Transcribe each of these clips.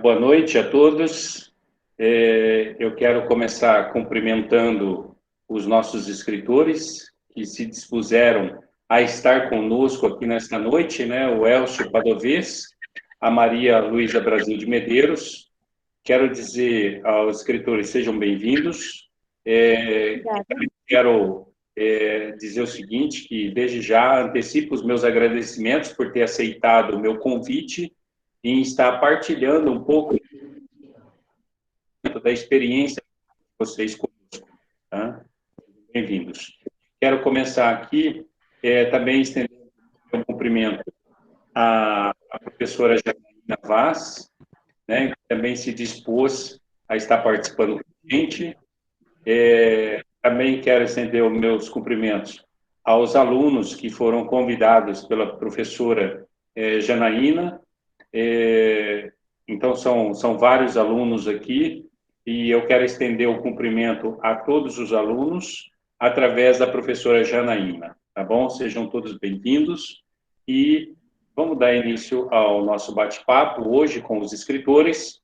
Boa noite a todos. Eu quero começar cumprimentando os nossos escritores que se dispuseram a estar conosco aqui nesta noite, né? O Elcio Padovez, a Maria Luísa Brasil de Medeiros. Quero dizer aos escritores, sejam bem-vindos. Obrigada. Quero dizer o seguinte, que desde já antecipo os meus agradecimentos por ter aceitado o meu convite e estar partilhando um pouco da experiência de vocês conosco. Tá? Bem-vindos. Quero começar aqui também estendendo um cumprimento à professora Janaína Vaz, né, que também se dispôs a estar participando com a gente. Também quero estender os meus cumprimentos aos alunos que foram convidados pela professora Janaína. Então, são vários alunos aqui, e eu quero estender o cumprimento a todos os alunos através da professora Janaína, tá bom? Sejam todos bem-vindos e vamos dar início ao nosso bate-papo hoje com os escritores.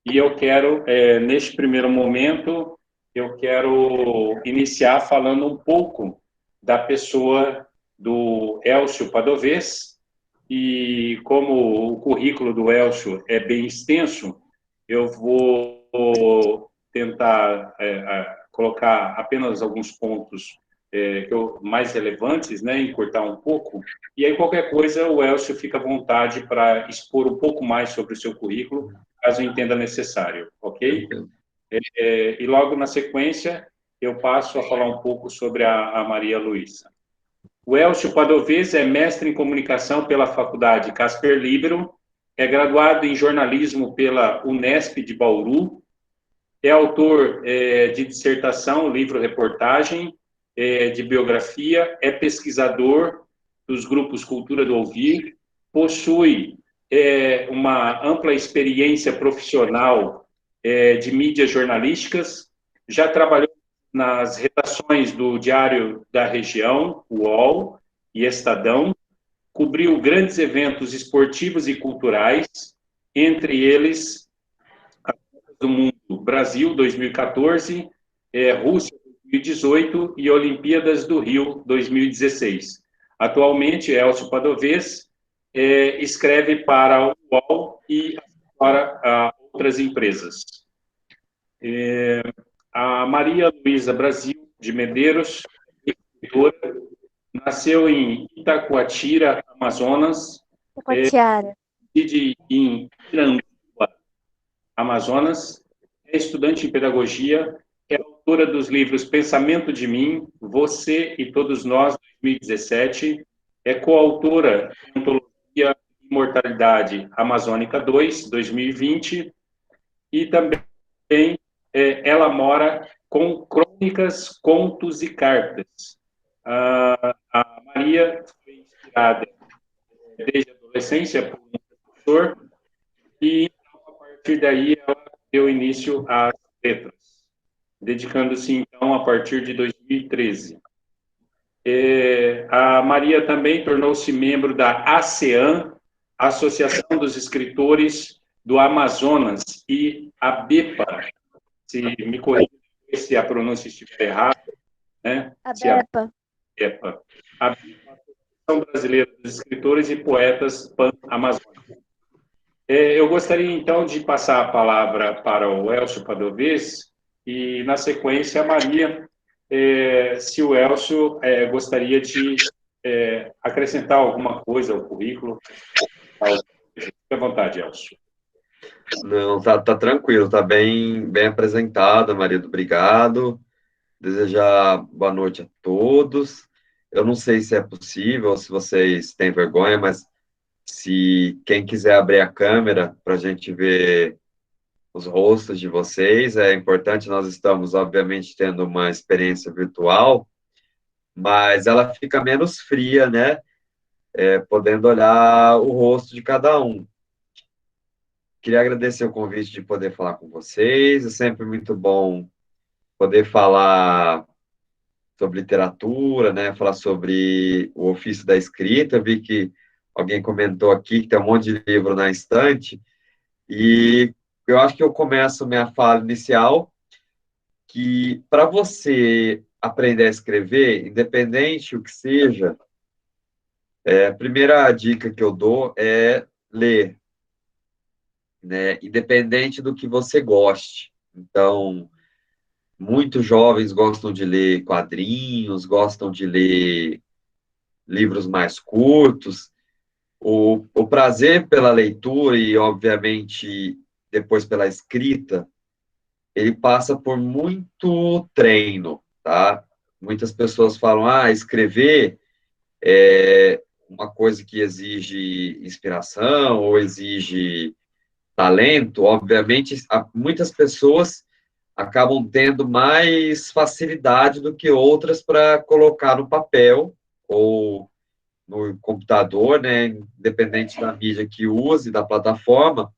E eu quero, neste primeiro momento, eu quero iniciar falando um pouco da pessoa do Elcio Padovez, e como o currículo do Elcio é bem extenso, eu vou tentar colocar apenas alguns pontos mais relevantes, né, encurtar um pouco, e aí qualquer coisa o Elcio fica à vontade para expor um pouco mais sobre o seu currículo, caso entenda necessário, ok? E logo na sequência eu passo a falar um pouco sobre a Maria Luísa. O Elcio Padovez é mestre em comunicação pela Faculdade Casper Libero, é graduado em jornalismo pela Unesp de Bauru, é autor de dissertação, livro-reportagem, de biografia, é pesquisador dos grupos Cultura do Ouvir, possui uma ampla experiência profissional de mídias jornalísticas, já trabalhou nas redações do Diário da Região, UOL e Estadão, cobriu grandes eventos esportivos e culturais, entre eles a Copa do Mundo Brasil 2014, Rússia 2018 e Olimpíadas do Rio 2016. Atualmente, Elcio Padovez escreve para o UOL e para outras empresas. A Maria Luísa Brasil de Medeiros, escritora, nasceu em Itacoatira, Amazonas, Taquatiara. reside em Iranduba, Amazonas, é estudante em pedagogia, é autora dos livros Pensamento de Mim, Você e Todos Nós, 2017, é coautora da antologia Imortalidade Amazônica 2, 2020, e também ela mora com crônicas, contos e cartas. A Maria foi inspirada desde a adolescência por um professor, e a partir daí ela deu início às letras, dedicando-se então a partir de 2013. A Maria também tornou-se membro da ASEAN, Associação dos Escritores do Amazonas, e a BEPA, se me corrija se a pronúncia estiver errada, né? A Se a Bepa. BEPA, a Associação Brasileira dos Escritores e Poetas Pan-Amazônicos. Eu gostaria, então, de passar a palavra para o Elcio Padovez e, na sequência, a Maria, se o Elcio gostaria de acrescentar alguma coisa ao currículo. Fique à vontade, Elcio. Não, tá tranquilo, tá bem apresentada, marido, obrigado. Desejar boa noite a todos. Eu não sei se é possível, se vocês têm vergonha, mas se quem quiser abrir a câmera para a gente ver os rostos de vocês, é importante. Nós estamos, obviamente, tendo uma experiência virtual, mas ela fica menos fria, né? Podendo olhar o rosto de cada um. Queria agradecer o convite de poder falar com vocês. É sempre muito bom poder falar sobre literatura, né? Falar sobre o ofício da escrita. Eu vi que alguém comentou aqui que tem um monte de livro na estante, E eu acho que eu começo minha fala inicial que para você aprender a escrever, independente o que seja, a primeira dica que eu dou é ler, né? Independente do que você goste. Então, muitos jovens gostam de ler quadrinhos, gostam de ler livros mais curtos. O prazer pela leitura e, obviamente, depois pela escrita, ele passa por muito treino, tá? Muitas pessoas falam, escrever é uma coisa que exige inspiração ou exige talento. Obviamente, muitas pessoas acabam tendo mais facilidade do que outras para colocar no papel ou no computador, né, independente da mídia que use, da plataforma.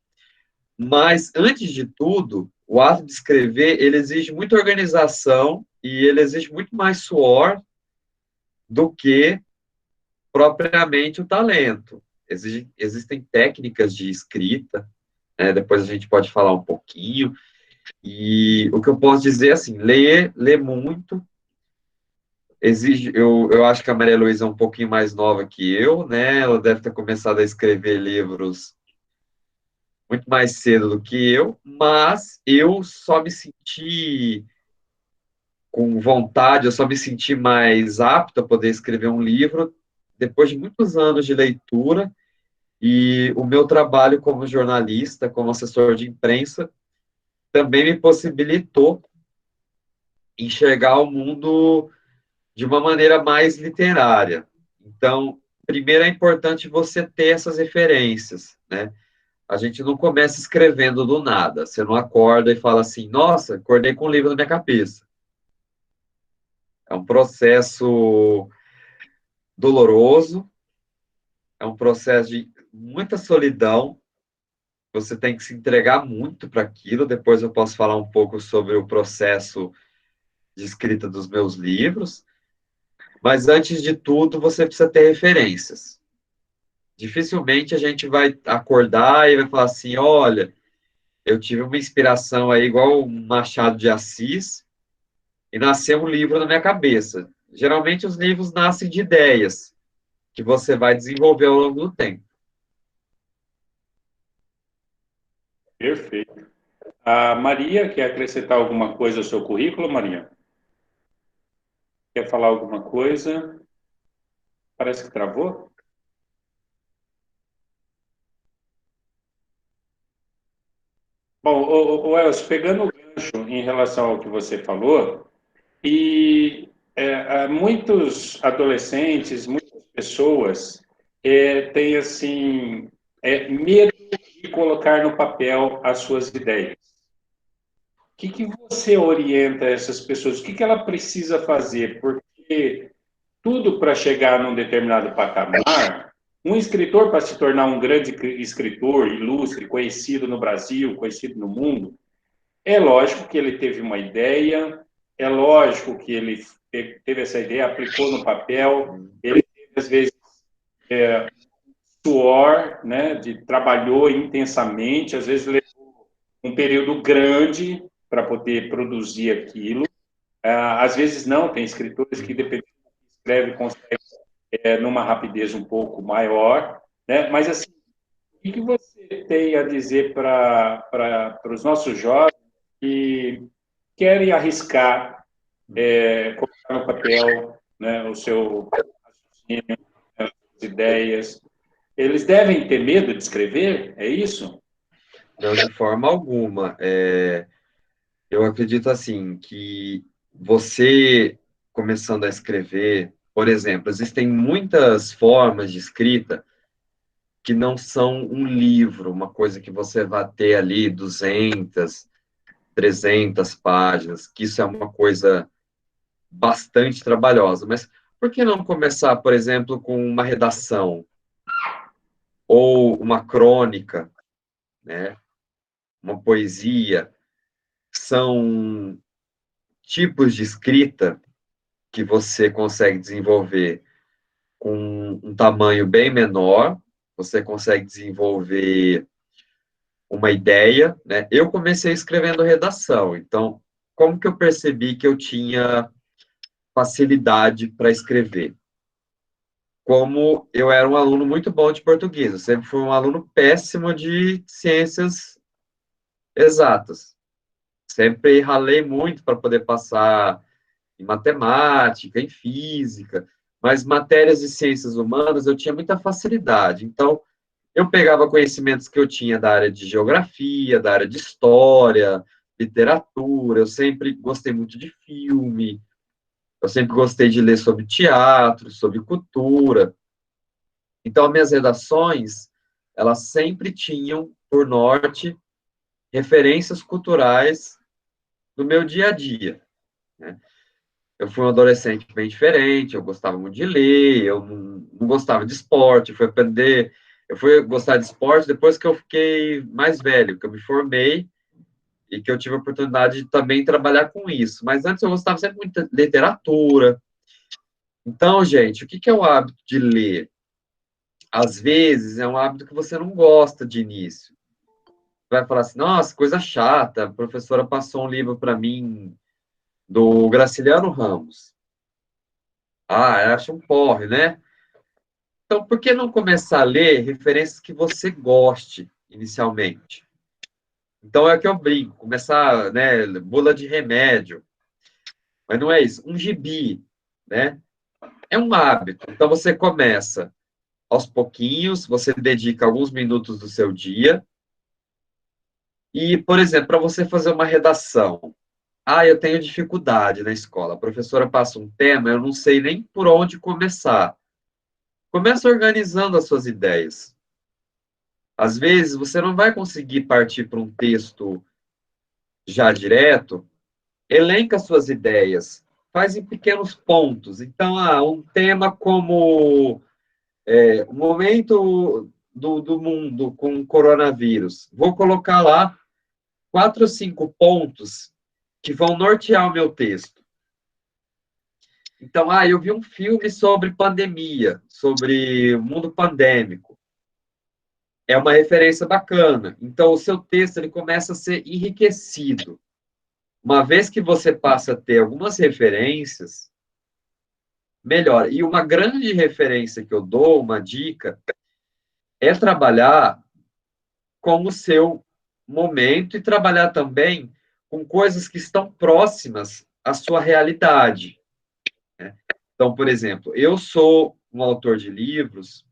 Mas, antes de tudo, o ato de escrever, ele exige muita organização e ele exige muito mais suor do que propriamente o talento. Existem técnicas de escrita, né, depois a gente pode falar um pouquinho, e o que eu posso dizer, assim, ler muito, eu acho que a Maria Luísa é um pouquinho mais nova que eu, né, ela deve ter começado a escrever livros muito mais cedo do que eu, mas eu só me senti com vontade, eu só me senti mais apto a poder escrever um livro depois de muitos anos de leitura, e o meu trabalho como jornalista, como assessor de imprensa, também me possibilitou enxergar o mundo de uma maneira mais literária. Então, primeiro é importante você ter essas referências, né? A gente não começa escrevendo do nada. Você não acorda e fala assim, nossa, acordei com um livro na minha cabeça. É um processo doloroso, é um processo de muita solidão. Você tem que se entregar muito para aquilo. Depois eu posso falar um pouco sobre o processo de escrita dos meus livros. Mas antes de tudo, você precisa ter referências. Dificilmente a gente vai acordar e vai falar assim, olha, eu tive uma inspiração aí igual o Machado de Assis e nasceu um livro na minha cabeça. Geralmente os livros nascem de ideias que você vai desenvolver ao longo do tempo. Perfeito. A Maria, quer acrescentar alguma coisa ao seu currículo, Maria? Quer falar alguma coisa? Parece que travou. Bom, Elcio, pegando o gancho em relação ao que você falou, e muitos adolescentes, muitas pessoas têm assim medo de colocar no papel as suas ideias. O que você orienta essas pessoas? O que ela precisa fazer? Porque tudo para chegar num determinado patamar, um escritor, para se tornar um grande escritor, ilustre, conhecido no Brasil, conhecido no mundo, é lógico que ele teve uma ideia, é lógico que ele teve essa ideia, aplicou no papel, ele teve, às vezes, suor, né, trabalhou intensamente, às vezes levou um período grande para poder produzir aquilo. Às vezes não, tem escritores que, dependendo do que escreve, conseguem numa rapidez um pouco maior, né? Mas, assim, o que você tem a dizer para os nossos jovens que querem arriscar, colocar no papel, né, o seu raciocínio, as suas ideias? Eles devem ter medo de escrever? É isso? Não, de forma alguma. Eu acredito assim que você começando a escrever, por exemplo, existem muitas formas de escrita que não são um livro, uma coisa que você vai ter ali 200, 300 páginas, que isso é uma coisa bastante trabalhosa. Mas por que não começar, por exemplo, com uma redação ou uma crônica, né? Uma poesia? São tipos de escrita que você consegue desenvolver com um tamanho bem menor, você consegue desenvolver uma ideia, né? Eu comecei escrevendo redação, então, como que eu percebi que eu tinha facilidade para escrever? Como eu era um aluno muito bom de português, eu sempre fui um aluno péssimo de ciências exatas. Sempre ralei muito para poder passar em matemática, em física, mas matérias de ciências humanas eu tinha muita facilidade. Então, eu pegava conhecimentos que eu tinha da área de geografia, da área de história, literatura, eu sempre gostei muito de filme, eu sempre gostei de ler sobre teatro, sobre cultura. Então, as minhas redações, elas sempre tinham, por norte, referências culturais do meu dia a dia, né? Eu fui um adolescente bem diferente, eu gostava muito de ler, eu não gostava de esporte, eu fui gostar de esporte depois que eu fiquei mais velho, que eu me formei e que eu tive a oportunidade de também trabalhar com isso. Mas antes eu gostava sempre muito de literatura. Então, gente, o que é o hábito de ler? Às vezes é um hábito que você não gosta de início. Vai falar assim, nossa, coisa chata, a professora passou um livro para mim do Graciliano Ramos. Ah, eu acho um porre, né? Então, por que não começar a ler referências que você goste inicialmente? Então, é o que eu brinco, começar, né, bula de remédio, mas não é isso. Um gibi, né, é um hábito. Então, você começa aos pouquinhos, você dedica alguns minutos do seu dia, e, por exemplo, para você fazer uma redação, ah, eu tenho dificuldade na escola, a professora passa um tema, eu não sei nem por onde começar. Começa organizando as suas ideias. Às vezes, você não vai conseguir partir para um texto já direto, elenca suas ideias, faz em pequenos pontos. Então, um tema como o momento do mundo com o coronavírus. Vou colocar lá 4 ou 5 pontos que vão nortear o meu texto. Então, eu vi um filme sobre pandemia, sobre o mundo pandêmico. É uma referência bacana. Então, o seu texto ele começa a ser enriquecido. Uma vez que você passa a ter algumas referências, melhor. E uma grande referência que eu dou, uma dica, é trabalhar com o seu momento e trabalhar também com coisas que estão próximas à sua realidade, né? Então, por exemplo, eu sou um autor de livros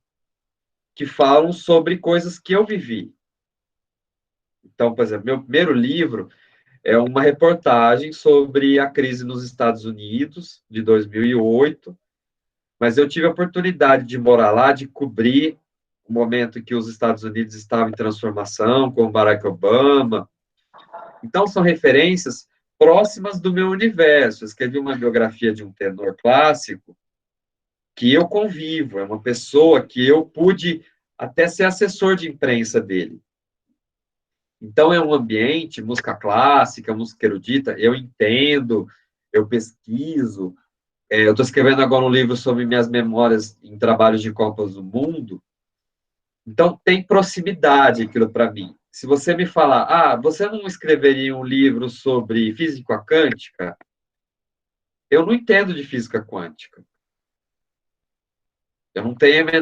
que falam sobre coisas que eu vivi. Então, por exemplo, meu primeiro livro é uma reportagem sobre a crise nos Estados Unidos, de 2008, mas eu tive a oportunidade de morar lá, de cobrir o momento em que os Estados Unidos estavam em transformação, com Barack Obama. Então, são referências próximas do meu universo. Eu escrevi uma biografia de um tenor clássico que eu convivo, é uma pessoa que eu pude até ser assessor de imprensa dele. Então, é um ambiente, música clássica, música erudita, eu entendo, eu pesquiso. Eu estou escrevendo agora um livro sobre minhas memórias em trabalhos de Copas do Mundo. Então, tem proximidade aquilo para mim. Se você me falar, você não escreveria um livro sobre física quântica? Eu não entendo de física quântica. Eu não tenho a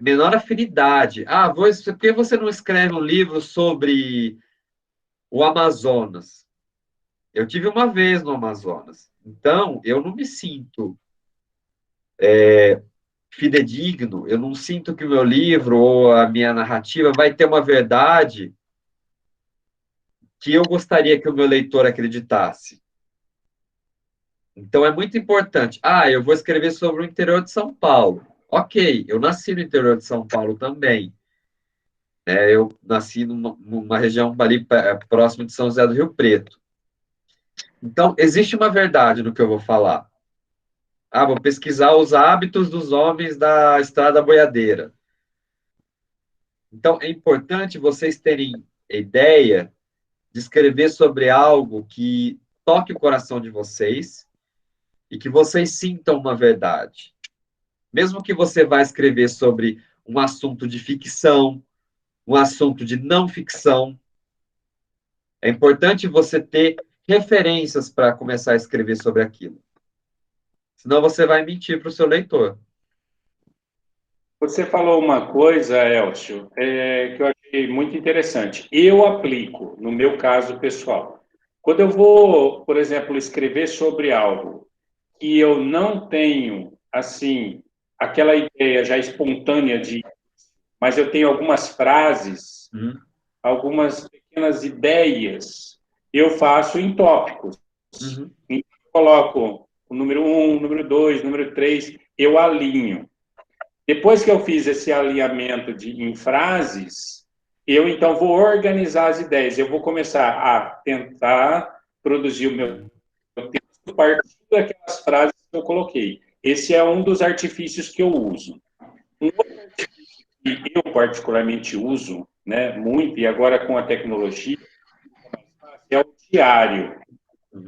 menor afinidade. Por que você não escreve um livro sobre o Amazonas? Eu tive uma vez no Amazonas. Então, eu não me sinto fidedigno, eu não sinto que o meu livro ou a minha narrativa vai ter uma verdade que eu gostaria que o meu leitor acreditasse. Então, é muito importante. Eu vou escrever sobre o interior de São Paulo. Ok, eu nasci no interior de São Paulo também. Eu nasci numa região ali próximo de São José do Rio Preto. Então, existe uma verdade no que eu vou falar. Vou pesquisar os hábitos dos homens da Estrada Boiadeira. Então, é importante vocês terem ideia de escrever sobre algo que toque o coração de vocês e que vocês sintam uma verdade. Mesmo que você vá escrever sobre um assunto de ficção, um assunto de não ficção. É importante você ter referências para começar a escrever sobre aquilo. Senão você vai mentir para o seu leitor. Você falou uma coisa, Elcio, que eu achei muito interessante. Eu aplico, no meu caso pessoal. Quando eu vou, por exemplo, escrever sobre algo que eu não tenho, assim, aquela ideia já espontânea de, mas eu tenho algumas frases, algumas pequenas ideias, eu faço em tópicos. Uhum. Então, eu coloco o número 1, o número 2, o número 3, eu alinho. Depois que eu fiz esse alinhamento em frases, eu então vou organizar as ideias. Eu vou começar a tentar produzir o meu texto a partir daquelas frases que eu coloquei. Esse é um dos artifícios que eu uso. Um outro artifício que eu particularmente uso, né, muito, e agora com a tecnologia, é o diário.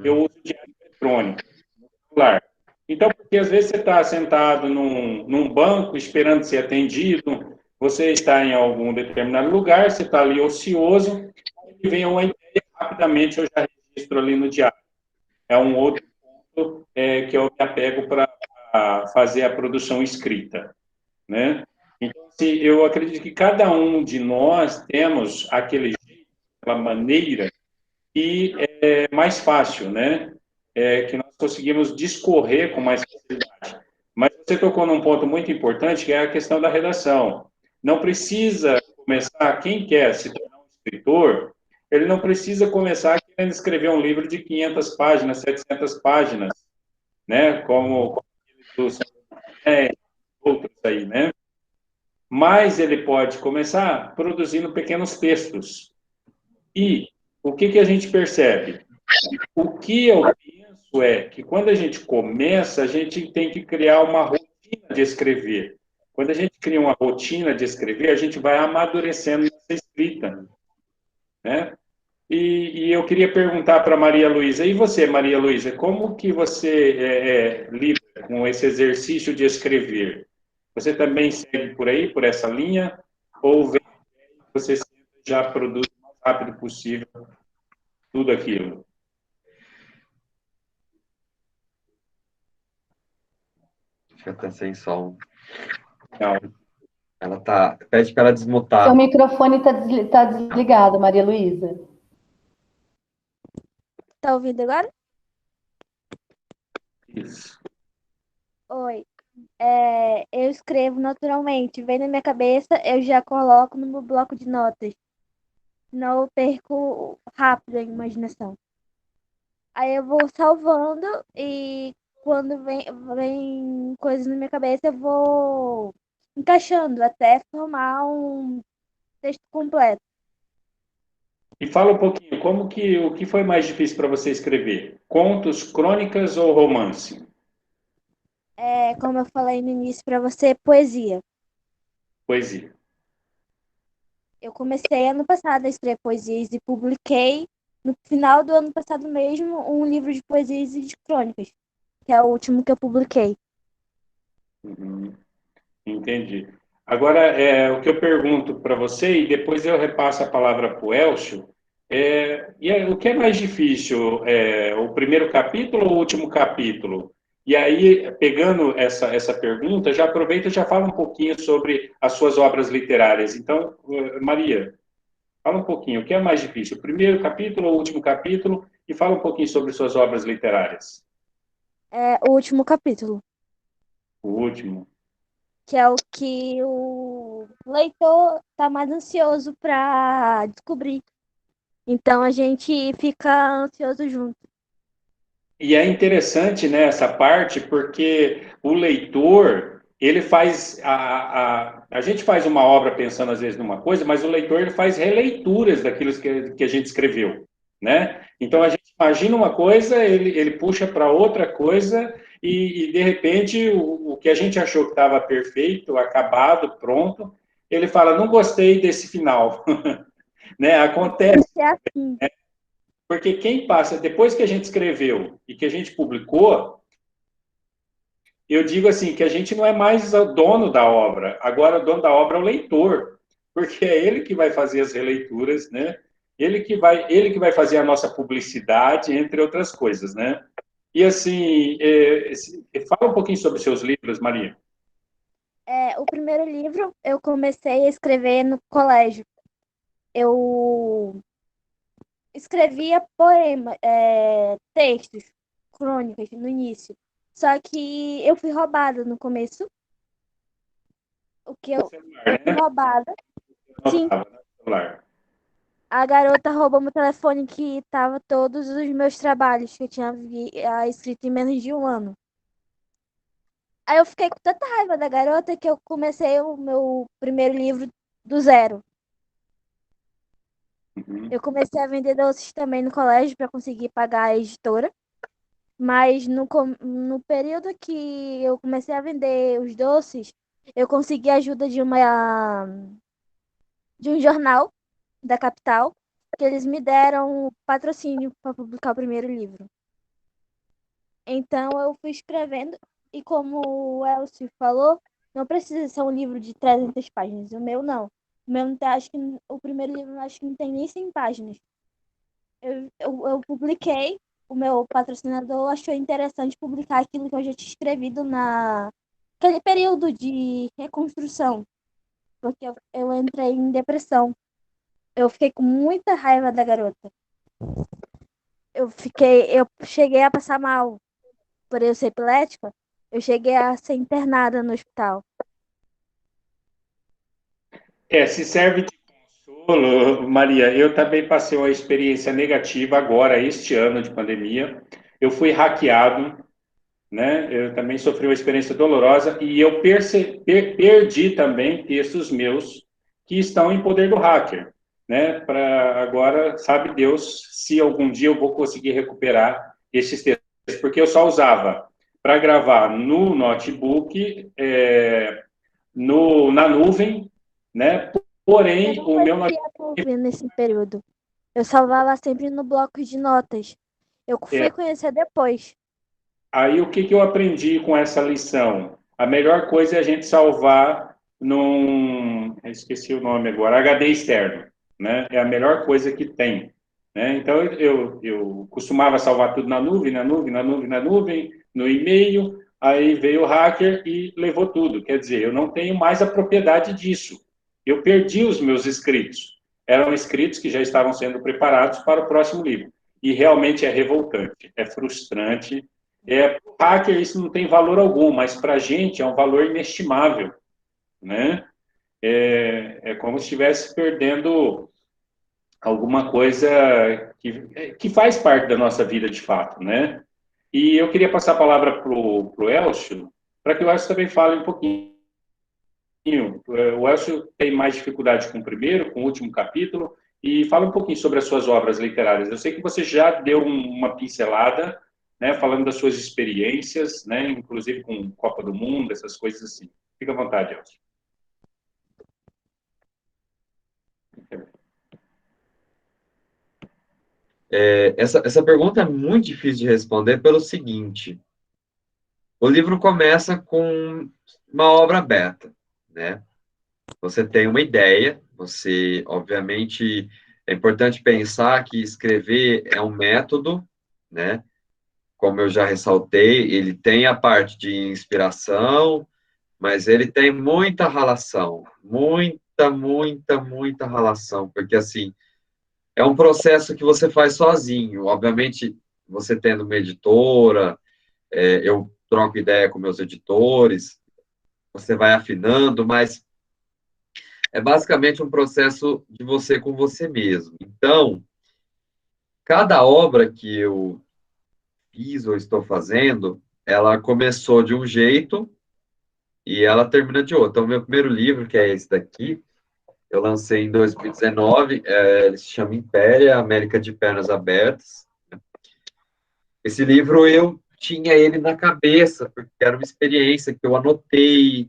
Eu uso o diário eletrônico, no celular. Então, porque às vezes você está sentado num banco esperando ser atendido, você está em algum determinado lugar, você está ali ocioso, e vem uma ideia, rapidamente eu já registro ali no diário. É um outro ponto que eu me apego para fazer a produção escrita, né? Então, assim, eu acredito que cada um de nós temos aquele jeito, aquela maneira que é mais fácil, né? Que nós conseguimos discorrer com mais facilidade. Mas você tocou num ponto muito importante, que é a questão da redação. Não precisa começar, quem quer se tornar um escritor, ele não precisa começar querendo escrever um livro de 500 páginas, 700 páginas, né? Como os outros aí, né? Mas ele pode começar produzindo pequenos textos. E o que a gente percebe? O que eu penso é que quando a gente começa, a gente tem que criar uma rotina de escrever. Quando a gente cria uma rotina de escrever, a gente vai amadurecendo essa escrita, né? E eu queria perguntar para Maria Luísa, e você, Maria Luísa, como que você lida com esse exercício de escrever? Você também segue por aí, por essa linha, ou vem, você já produz o mais rápido possível tudo aquilo? Acho que até sem som. Não. Ela tá. Pede para ela Seu desmutar. microfone está desligado, Maria Luísa. Tá ouvindo agora? Isso. Oi. Eu escrevo naturalmente. Vem na minha cabeça, eu já coloco no meu bloco de notas. Senão eu perco rápido a imaginação. Aí eu vou salvando e quando vem coisas na minha cabeça, eu vou encaixando até formar um texto completo. E fala um pouquinho, o que foi mais difícil para você escrever? Contos, crônicas ou romance? Como eu falei no início para você, poesia. Poesia. Eu comecei ano passado a escrever poesias e publiquei no final do ano passado mesmo um livro de poesias e de crônicas, que é o último que eu publiquei. Uhum, entendi. Agora, o que eu pergunto para você, e depois eu repasso a palavra para o Elcio, o que é mais difícil, o primeiro capítulo ou o último capítulo? E aí, pegando essa pergunta, já aproveita e já fala um pouquinho sobre as suas obras literárias. Então, Maria, fala um pouquinho, o que é mais difícil, o primeiro capítulo ou o último capítulo? E fala um pouquinho sobre suas obras literárias. É o último capítulo, O último. que é o que o leitor está mais ansioso para descobrir. Então a gente fica ansioso junto. E é interessante, né, essa parte, porque o leitor, ele faz, a gente faz uma obra pensando às vezes numa coisa, mas o leitor ele faz releituras daquilo que a gente escreveu, né? Então a gente imagina uma coisa, ele puxa para outra coisa e de repente o que a gente achou que estava perfeito, acabado, pronto, ele fala, não gostei desse final, né? Acontece. É assim. Porque quem passa, depois que a gente escreveu e que a gente publicou, eu digo assim, que a gente não é mais o dono da obra, agora o dono da obra é o leitor. porque é ele que vai fazer as releituras, né? Ele que vai fazer a nossa publicidade, entre outras coisas, né? E assim, fala um pouquinho sobre os seus livros, Maria. O primeiro livro eu comecei a escrever no colégio. Eu escrevia poema, textos, crônicas no início. Só que eu fui roubada no começo. O que eu Celular, fui né? roubada. Sim, Anotava no celular. a garota roubou meu telefone que tava todos os meus trabalhos que eu tinha escrito em menos de um ano. Aí eu fiquei com tanta raiva da garota que eu comecei o meu primeiro livro do zero. Uhum. Eu comecei a vender doces também no colégio para conseguir pagar a editora. Mas no período que eu comecei a vender os doces, eu consegui a ajuda de um jornal da capital, que eles me deram patrocínio para publicar o primeiro livro. Então eu fui escrevendo, e como o Elcio falou, não precisa ser um livro de 300 páginas. O meu não. O meu não tem, acho que o primeiro livro acho que não tem nem 100 páginas. Eu publiquei, o meu patrocinador achou interessante publicar aquilo que eu já tinha escrevido naquele período de reconstrução, porque eu entrei em depressão. Eu fiquei com muita raiva da garota. Eu cheguei a passar mal por eu ser epilética. Eu cheguei a ser internada no hospital. Se serve de consolo, Maria, eu também passei uma experiência negativa agora, este ano de pandemia. Eu fui hackeado, né? Eu também sofri uma experiência dolorosa e eu perdi também textos meus que estão em poder do hacker, né? Para agora, sabe Deus, se algum dia eu vou conseguir recuperar esses textos, porque eu só usava para gravar no notebook, na nuvem, né? Eu Porém, não o meu conhecia a nuvem nesse período. Eu salvava sempre no bloco de notas. Eu fui é, conhecer depois. aí o que eu aprendi com essa lição? A melhor coisa é a gente salvar eu esqueci o nome agora, HD externo, né? É a melhor coisa que tem, né? Então eu costumava salvar tudo na nuvem, na nuvem, na nuvem, na nuvem, no e-mail. Aí veio o hacker e levou tudo. Quer dizer, eu não tenho mais a propriedade disso. Eu perdi os meus escritos. Eram escritos que já estavam sendo preparados para o próximo livro. E realmente é revoltante, é frustrante. Para o hacker isso não tem valor algum, mas para a gente é um valor inestimável, né? É como se estivesse perdendo alguma coisa que faz parte da nossa vida de fato, né? E eu queria passar a palavra para o Elcio, para que o Elcio também fale um pouquinho. O Elcio tem mais dificuldade com o primeiro, com o último capítulo, e fala um pouquinho sobre as suas obras literárias. Eu sei que você já deu uma pincelada, né, falando das suas experiências, né, inclusive com Copa do Mundo, essas coisas assim. Fica à vontade, Elcio. Essa pergunta é muito difícil de responder pelo seguinte: o livro começa com uma obra aberta, né? Você tem uma ideia, você, obviamente, é importante pensar que escrever é um método, né? Como eu já ressaltei, ele tem a parte de inspiração, mas ele tem muita relação, muita relação, porque assim, é um processo que você faz sozinho. Obviamente, você tendo uma editora, eu troco ideia com meus editores, você vai afinando, mas é basicamente um processo de você com você mesmo. Então, cada obra que eu fiz ou estou fazendo, ela começou de um jeito e ela termina de outro. Então, meu primeiro livro, que é esse daqui, eu lancei em 2019, ele se chama Impéria, América de Pernas Abertas. Esse livro eu tinha ele na cabeça, porque era uma experiência que eu anotei,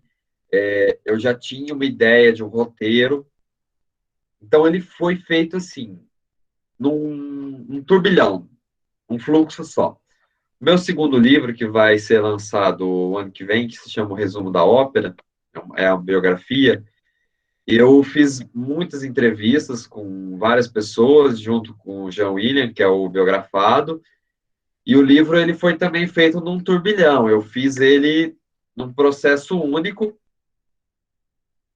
eu já tinha uma ideia de um roteiro. Então, ele foi feito assim, num turbilhão, um fluxo só. Meu segundo livro, que vai ser lançado o ano que vem, que se chama O Resumo da Ópera, é uma biografia, Eu fiz muitas entrevistas com várias pessoas, junto com o Jean William, que é o biografado, e o livro ele foi também feito num turbilhão. Eu fiz ele num processo único,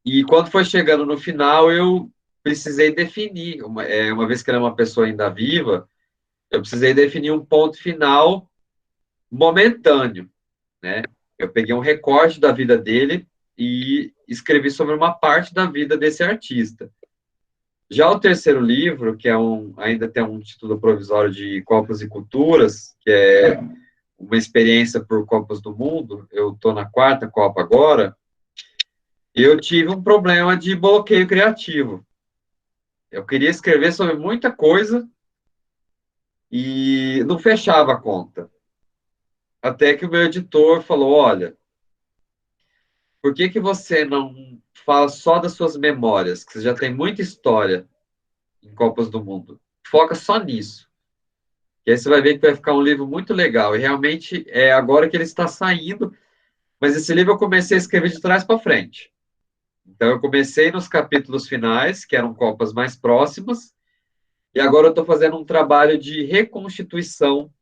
e quando foi chegando no final, eu precisei definir, uma vez que ele é uma pessoa ainda viva, eu precisei definir um ponto final momentâneo, né? Eu peguei um recorte da vida dele e escrevi sobre uma parte da vida desse artista. Já o terceiro livro, que ainda tem um título provisório de Copas e Culturas, que é uma experiência por Copas do Mundo, eu estou na quarta Copa agora, eu tive um problema de bloqueio criativo. Eu queria escrever sobre muita coisa e não fechava a conta. Até que o meu editor falou, olha, por que que você não fala só das suas memórias, que você já tem muita história em Copas do Mundo? Foca só nisso. E aí você vai ver que vai ficar um livro muito legal. E realmente é agora que ele está saindo, mas esse livro eu comecei a escrever de trás para frente. Então eu comecei nos capítulos finais, que eram Copas mais próximas, e agora eu estou fazendo um trabalho de reconstituição,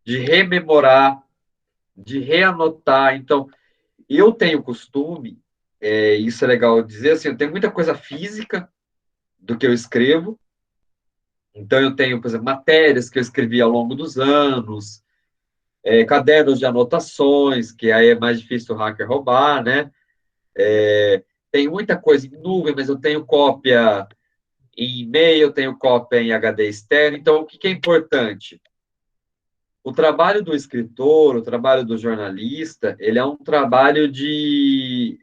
de rememorar, de reanotar. Então, eu tenho costume, isso é legal dizer, assim, eu tenho muita coisa física do que eu escrevo. Então, eu tenho, por exemplo, matérias que eu escrevi ao longo dos anos, cadernos de anotações, que aí é mais difícil o hacker roubar, né? Tem muita coisa em nuvem, mas eu tenho cópia em e-mail, eu tenho cópia em HD externo. Então, o que que é importante? O trabalho do escritor, o trabalho do jornalista, ele é um trabalho de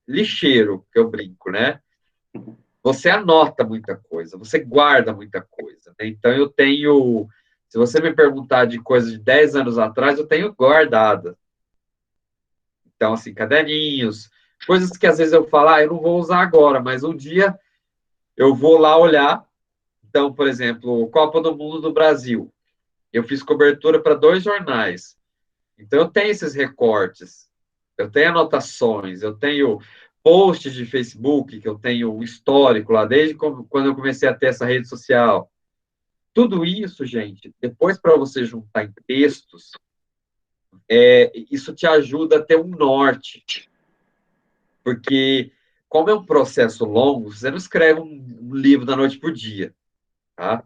lixeiro, que eu brinco, né? Você anota muita coisa, você guarda muita coisa, né? Então, eu tenho, se você me perguntar de coisas de 10 anos atrás, eu tenho guardada. Então, assim, caderninhos, coisas que às vezes eu falo, eu não vou usar agora, mas um dia eu vou lá olhar. Então, por exemplo, Copa do Mundo do Brasil. Eu fiz cobertura para 2 jornais. Então, eu tenho esses recortes, eu tenho anotações, eu tenho posts de Facebook, que eu tenho um histórico lá, desde quando eu comecei a ter essa rede social. Tudo isso, gente, depois para você juntar em textos, isso te ajuda a ter um norte. Porque, como é um processo longo, você não escreve um livro da noite para o dia, tá?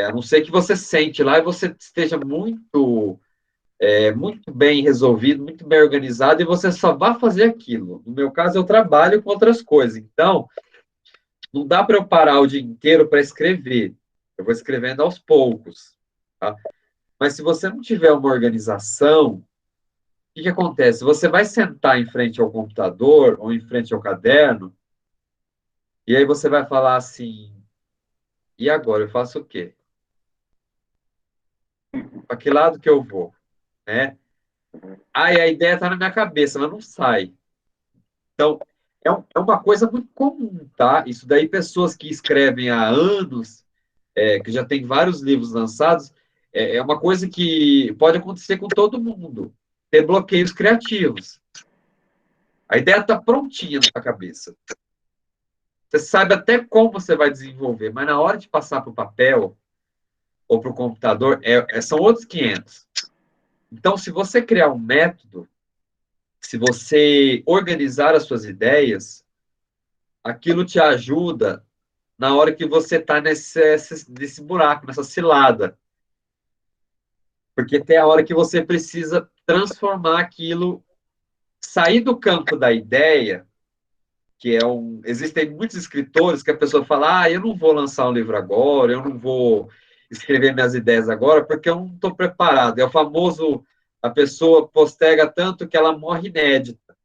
A não ser que você sente lá e você esteja muito bem resolvido, muito bem organizado, e você só vai fazer aquilo. No meu caso, eu trabalho com outras coisas. Então, não dá para eu parar o dia inteiro para escrever. Eu vou escrevendo aos poucos, tá? Mas se você não tiver uma organização, o que que acontece? Você vai sentar em frente ao computador ou em frente ao caderno, e aí você vai falar assim, e agora eu faço o quê? Para que lado que eu vou? Né? Ah, e a ideia está na minha cabeça, ela não sai. Então, é uma coisa muito comum, tá? Isso daí, pessoas que escrevem há anos, que já tem vários livros lançados, é uma coisa que pode acontecer com todo mundo. Ter bloqueios criativos. A ideia está prontinha na sua cabeça. Você sabe até como você vai desenvolver, mas na hora de passar para o papel ou para o computador, são outros 500. Então, se você criar um método, se você organizar as suas ideias, aquilo te ajuda na hora que você está nesse buraco, nessa cilada. Porque tem a hora que você precisa transformar aquilo, sair do campo da ideia, que é Existem muitos escritores que a pessoa fala, eu não vou lançar um livro agora, eu não vou escrever minhas ideias agora, porque eu não estou preparado. É o famoso, a pessoa postega tanto que ela morre inédita.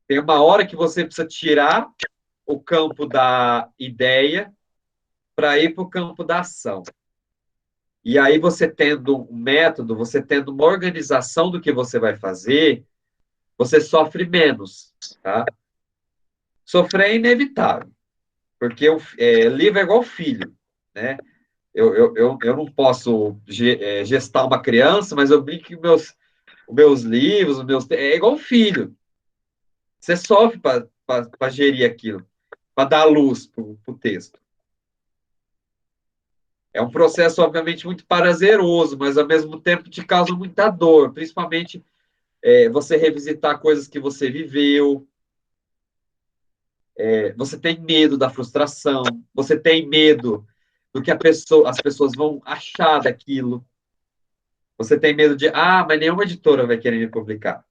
Tem uma hora que você precisa tirar o campo da ideia para ir para o campo da ação. E aí, você tendo um método, você tendo uma organização do que você vai fazer, você sofre menos, tá? Sofrer é inevitável, porque livro é igual filho, né? Eu não posso gestar uma criança, mas eu brinco que os meus livros, é igual filho. Você sofre para para gerir aquilo, para dar luz para o texto. É um processo, obviamente, muito prazeroso, mas, ao mesmo tempo, te causa muita dor, principalmente você revisitar coisas que você viveu, você tem medo da frustração, você tem medo do que as pessoas vão achar daquilo, você tem medo de, mas nenhuma editora vai querer me publicar.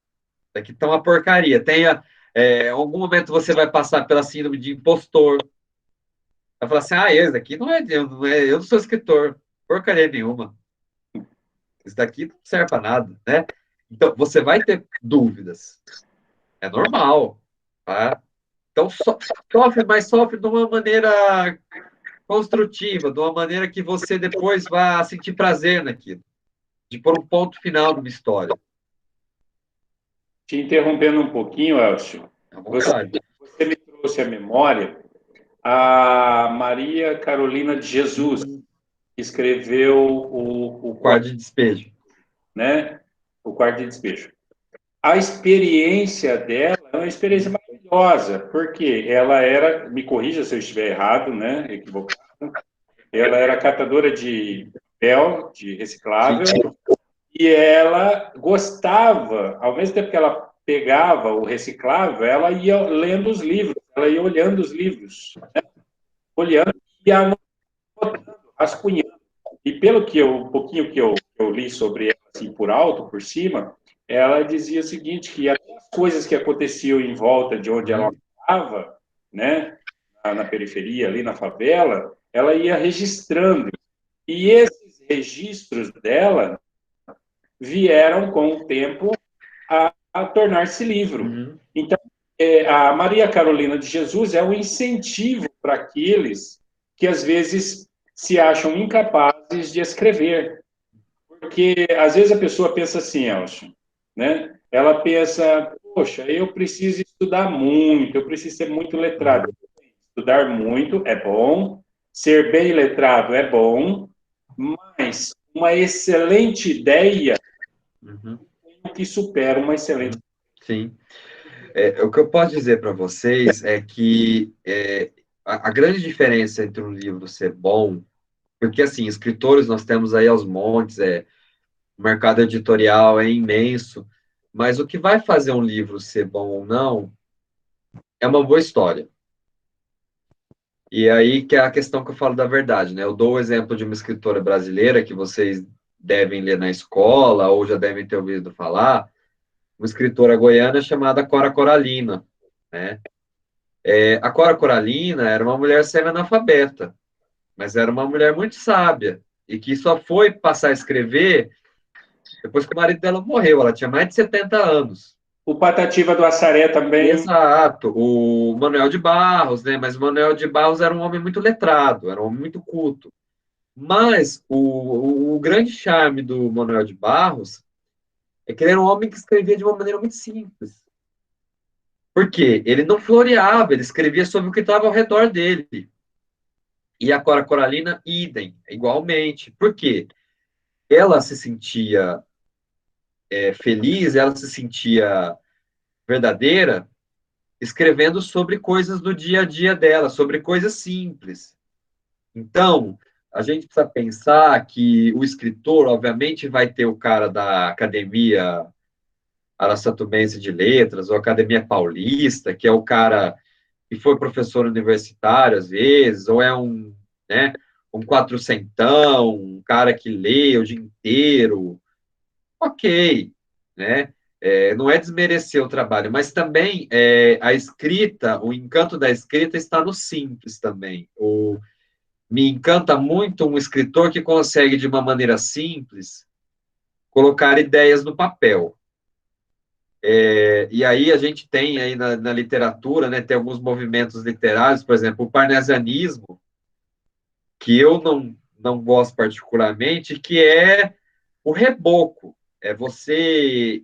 Daqui tá uma porcaria. Em algum momento você vai passar pela síndrome de impostor, vai falar assim, esse daqui eu não sou escritor, porcaria nenhuma. Isso daqui não serve para nada, né? Então, você vai ter dúvidas. É normal, tá? Então, sofre, mas sofre de uma maneira construtiva, de uma maneira que você depois vá sentir prazer naquilo, de pôr um ponto final numa história. Te interrompendo um pouquinho, Elcio, À vontade. você me trouxe à memória a Maria Carolina de Jesus, que escreveu o Quarto de despejo. né? O quarto de despejo. A experiência dela é uma experiência maravilhosa, porque ela era, me corrija se eu estiver errado, né? Equivocado, ela era catadora de papel, de reciclável, e ela gostava, ao mesmo tempo que ela pegava o reciclável, ela ia lendo os livros, ela ia olhando os livros, né? Olhando e anotando, rascunhando. E pelo que um pouquinho que eu li sobre ela, assim, por alto, por cima, ela dizia o seguinte, que as coisas que aconteciam em volta de onde ela estava, né, na periferia, ali na favela, ela ia registrando. E esses registros dela vieram, com o tempo, a tornar-se livro. Então, a Maria Carolina de Jesus é um incentivo para aqueles que, às vezes, se acham incapazes de escrever. Porque, às vezes, a pessoa pensa assim, Elcio, né? Ela pensa, poxa, eu preciso estudar muito, eu preciso ser muito letrado. Estudar muito é bom, ser bem letrado é bom, mas uma excelente ideia que supera uma excelente. Sim. O que eu posso dizer para vocês é que a grande diferença entre um livro ser bom, porque, assim, escritores nós temos aí aos montes, o mercado editorial é imenso, mas o que vai fazer um livro ser bom ou não é uma boa história. E aí que é a questão que eu falo da verdade, né? Eu dou o exemplo de uma escritora brasileira que vocês devem ler na escola ou já devem ter ouvido falar, uma escritora goiana chamada Cora Coralina, né? A Cora Coralina era uma mulher semi-analfabeta, mas era uma mulher muito sábia e que só foi passar a escrever depois que o marido dela morreu. Ela tinha mais de 70 anos. O Patativa do Assaré também. Exato. O Manuel de Barros, né? Mas o Manuel de Barros era um homem muito letrado, era um homem muito culto. Mas o grande charme do Manuel de Barros é que ele era um homem que escrevia de uma maneira muito simples. Por quê? Ele não floreava, ele escrevia sobre o que estava ao redor dele. E a Cora Coralina, idem, igualmente. Por quê? Ela se sentia feliz, ela se sentia verdadeira, escrevendo sobre coisas do dia a dia dela, sobre coisas simples. Então, a gente precisa pensar que o escritor, obviamente, vai ter o cara da Academia Araçatubense de Letras, ou Academia Paulista, que é o cara que foi professor universitário, às vezes, ou é né, um quatrocentão, um cara que lê o dia inteiro. Ok, né? Não é desmerecer o trabalho, mas também a escrita, o encanto da escrita está no simples também. Me encanta muito um escritor que consegue, de uma maneira simples, colocar ideias no papel. E aí a gente tem aí na literatura, né, tem alguns movimentos literários, por exemplo, o parnasianismo, que eu não gosto particularmente, que é o reboco. É você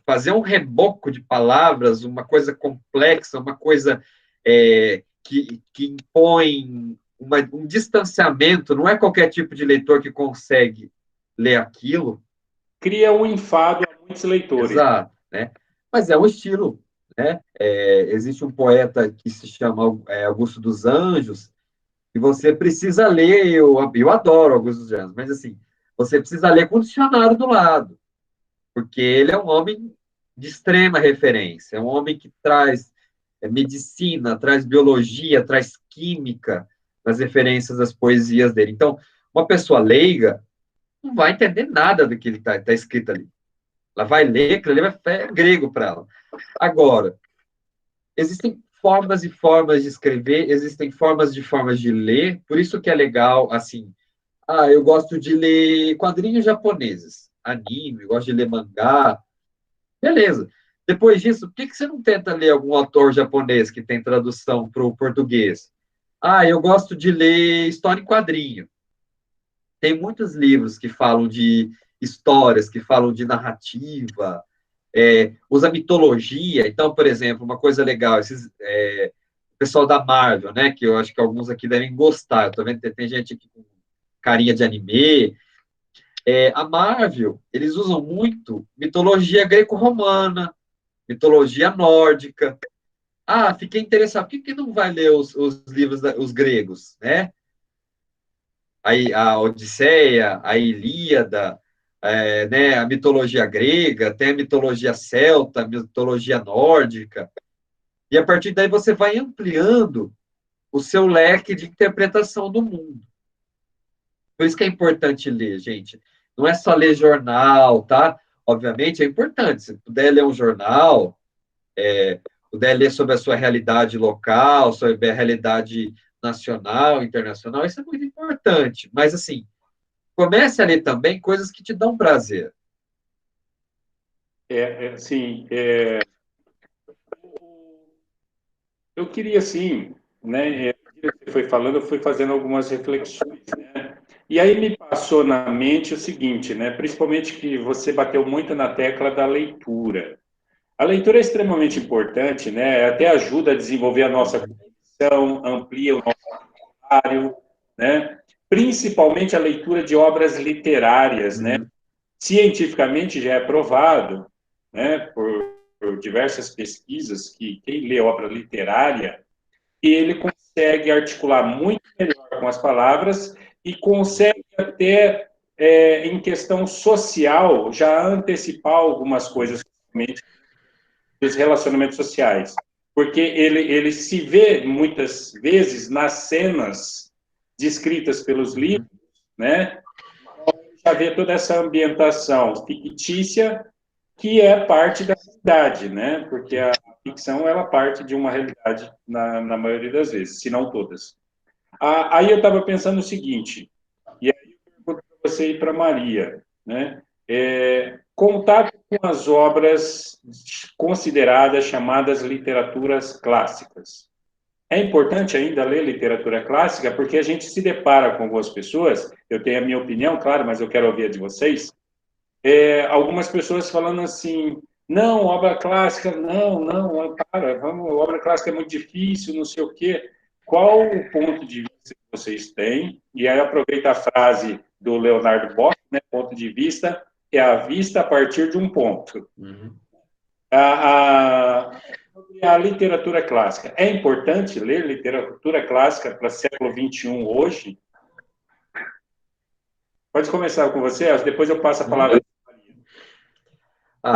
fazer um reboco de palavras, uma coisa complexa, uma coisa que impõe um distanciamento, não é qualquer tipo de leitor que consegue ler aquilo. Cria um enfado a muitos leitores. Exato, né? Mas é um estilo, né? Existe um poeta que se chama Augusto dos Anjos, e você precisa ler, eu adoro Augusto dos Anjos, mas assim, você precisa ler com o dicionário do lado, porque ele é um homem de extrema referência, é um homem que traz medicina, traz biologia, traz química nas referências das poesias dele. Então, uma pessoa leiga não vai entender nada do que ele tá escrito ali. Ela vai ler, aquilo ali é grego para ela. Agora, existem formas e formas de escrever, existem formas de ler, por isso que é legal, assim, eu gosto de ler quadrinhos japoneses, anime, eu gosto de ler mangá, beleza. Depois disso, por que você não tenta ler algum autor japonês que tem tradução para o português? Eu gosto de ler história em quadrinho. Tem muitos livros que falam de histórias, que falam de narrativa, usa mitologia. Então, por exemplo, uma coisa legal, o pessoal da Marvel, né, que eu acho que alguns aqui devem gostar, eu tô vendo que tem gente aqui com carinha de anime. A Marvel, eles usam muito mitologia greco-romana, mitologia nórdica. Fiquei interessado, por que não vai ler os livros, os gregos, né? Aí, a Odisseia, a Ilíada, né, a mitologia grega, tem a mitologia celta, a mitologia nórdica, e a partir daí você vai ampliando o seu leque de interpretação do mundo. Por isso que é importante ler, gente. Não é só ler jornal, tá? Obviamente é importante. Se puder ler um jornal, puder ler sobre a sua realidade local, sobre a realidade nacional, internacional, isso é muito importante. Mas, assim, comece a ler também coisas que te dão prazer. Sim. Eu queria, assim, né, que você foi falando, eu fui fazendo algumas reflexões, né? E aí me passou na mente o seguinte, né? Principalmente que você bateu muito na tecla da leitura. A leitura é extremamente importante, né? Até ajuda a desenvolver a nossa cognição, amplia o nosso vocabulário, né? Principalmente a leitura de obras literárias, né? Cientificamente já é provado, né, por diversas pesquisas, que quem lê obra literária, ele consegue articular muito melhor com as palavras e consegue até, em questão social, já antecipar algumas coisas dos relacionamentos sociais. Porque ele se vê, muitas vezes, nas cenas descritas pelos livros, né? Já vê toda essa ambientação fictícia que é parte da realidade, né? Porque a ficção, ela parte de uma realidade na maioria das vezes, se não todas. Aí eu estava pensando o seguinte, e aí eu pergunto para você e para Maria, né? Contato com as obras consideradas, chamadas literaturas clássicas. É importante ainda ler literatura clássica, porque a gente se depara com algumas pessoas, eu tenho a minha opinião, claro, mas eu quero ouvir a de vocês, algumas pessoas falando assim, não, obra clássica, não, obra clássica é muito difícil, não sei o quê. Qual o ponto de vista que vocês têm? E aí aproveita a frase do Leonardo Boff, né, ponto de vista é a vista a partir de um ponto. A literatura clássica. É importante ler literatura clássica para o século XXI hoje? Pode começar com você, depois eu passo a palavra.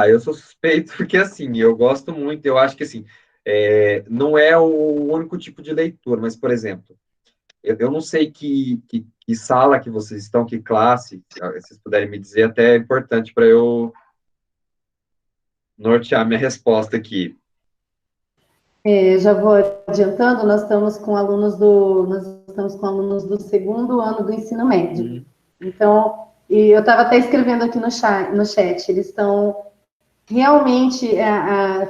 Eu sou suspeito porque, assim, eu gosto muito, eu acho que, assim, não é o único tipo de leitura, mas, por exemplo, eu não sei que sala que vocês estão, que classe, se vocês puderem me dizer, até é importante para eu nortear minha resposta aqui. Já vou adiantando, nós estamos com alunos do segundo ano do ensino médio. Então, e eu estava até escrevendo aqui no chat, eles estão realmente